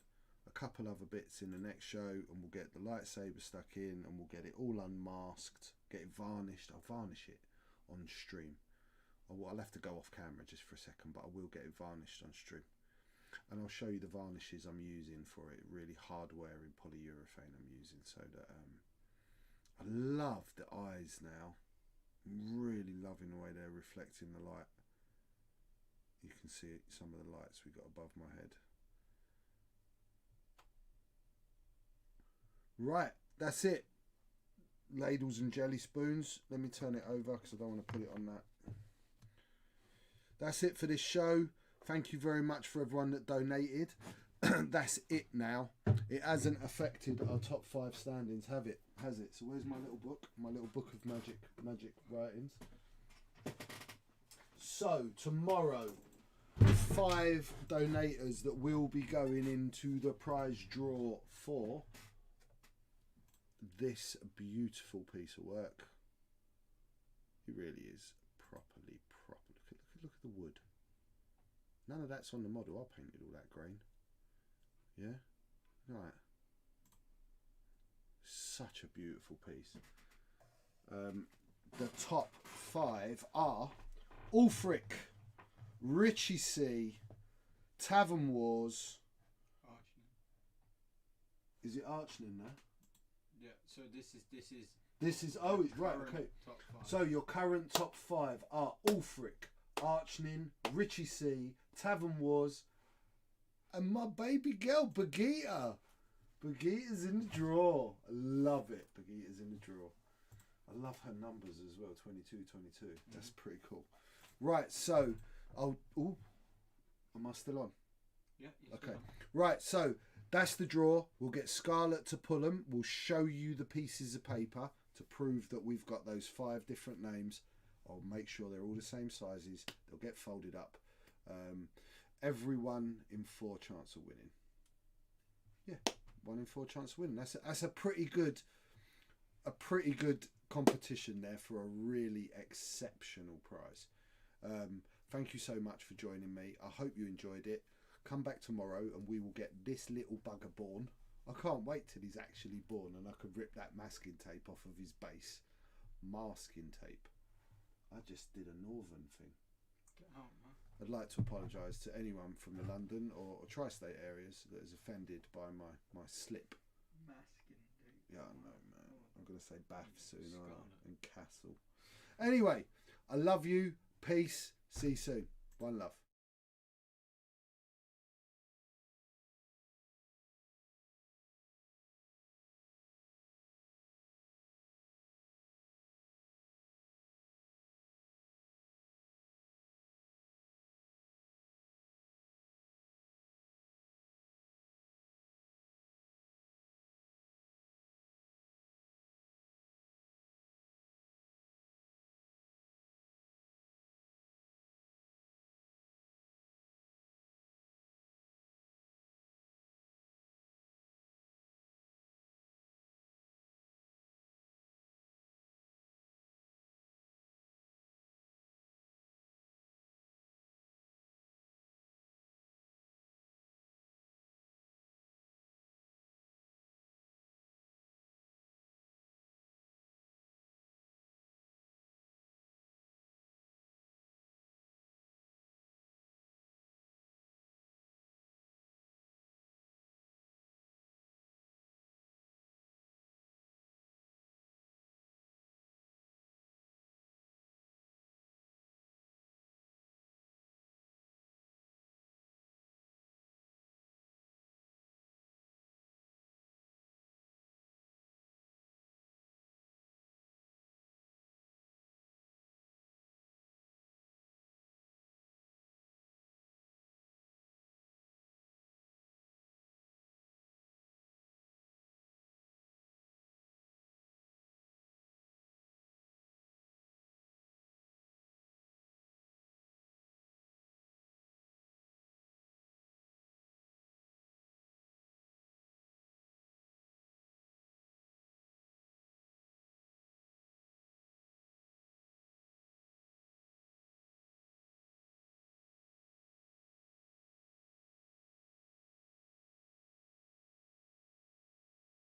a couple other bits in the next show, and we'll get the lightsaber stuck in, and we'll get it all unmasked, get it varnished. I'll varnish it on stream. I'll have to go off camera just for a second, but I will get it varnished on stream. And I'll show you the varnishes I'm using for it. Really hard wearing polyurethane I'm using, so that I love the eyes now. I'm really loving the way they're reflecting the light. You can see some of the lights we got above my head. Right, that's it. Ladles and jelly spoons. Let me turn it over because I don't want to put it on that. That's it for this show. Thank you very much for everyone that donated. That's it now. It hasn't affected our top 5 standings, has it? So where's my little book? My little book of magic writings. So tomorrow, 5 donators that will be going into the prize draw for this beautiful piece of work. It really is properly. Look at the wood. None of that's on the model. I painted all that grain. Yeah? Right. Such a beautiful piece. The top 5 are Ulfric, Richie C, Tavern Wars. Archman. Is it Archman now? Yeah, so this is Oh, it's right, okay. Top 5. So your current top 5 are Ulfric, Archnin, Richie C, Tavern Wars, and my baby girl, Birgitta. Birgitta's in the draw. I love it. Birgitta's in the draw. I love her numbers as well, 22. That's pretty cool. Right, so, am I still on? Yeah, okay. Right, so that's the draw. We'll get Scarlett to pull them. We'll show you the pieces of paper to prove that we've got those 5 different names. I'll make sure they're all the same sizes. They'll get folded up. Everyone in 4 chance of winning. Yeah, 1 in 4 chance of winning. That's a pretty good competition there for a really exceptional prize. Thank you so much for joining me. I hope you enjoyed it. Come back tomorrow and we will get this little bugger born. I can't wait till he's actually born and I can rip that masking tape off of his base. Masking tape. I just did a northern thing. Get out, man. I'd like to apologise to anyone from the London or tri-state areas that is offended by my slip. Masking tape. Yeah, I know, man. I'm going to say Bath soon, aren't I? And Castle. Anyway, I love you. Peace. See you soon. One love.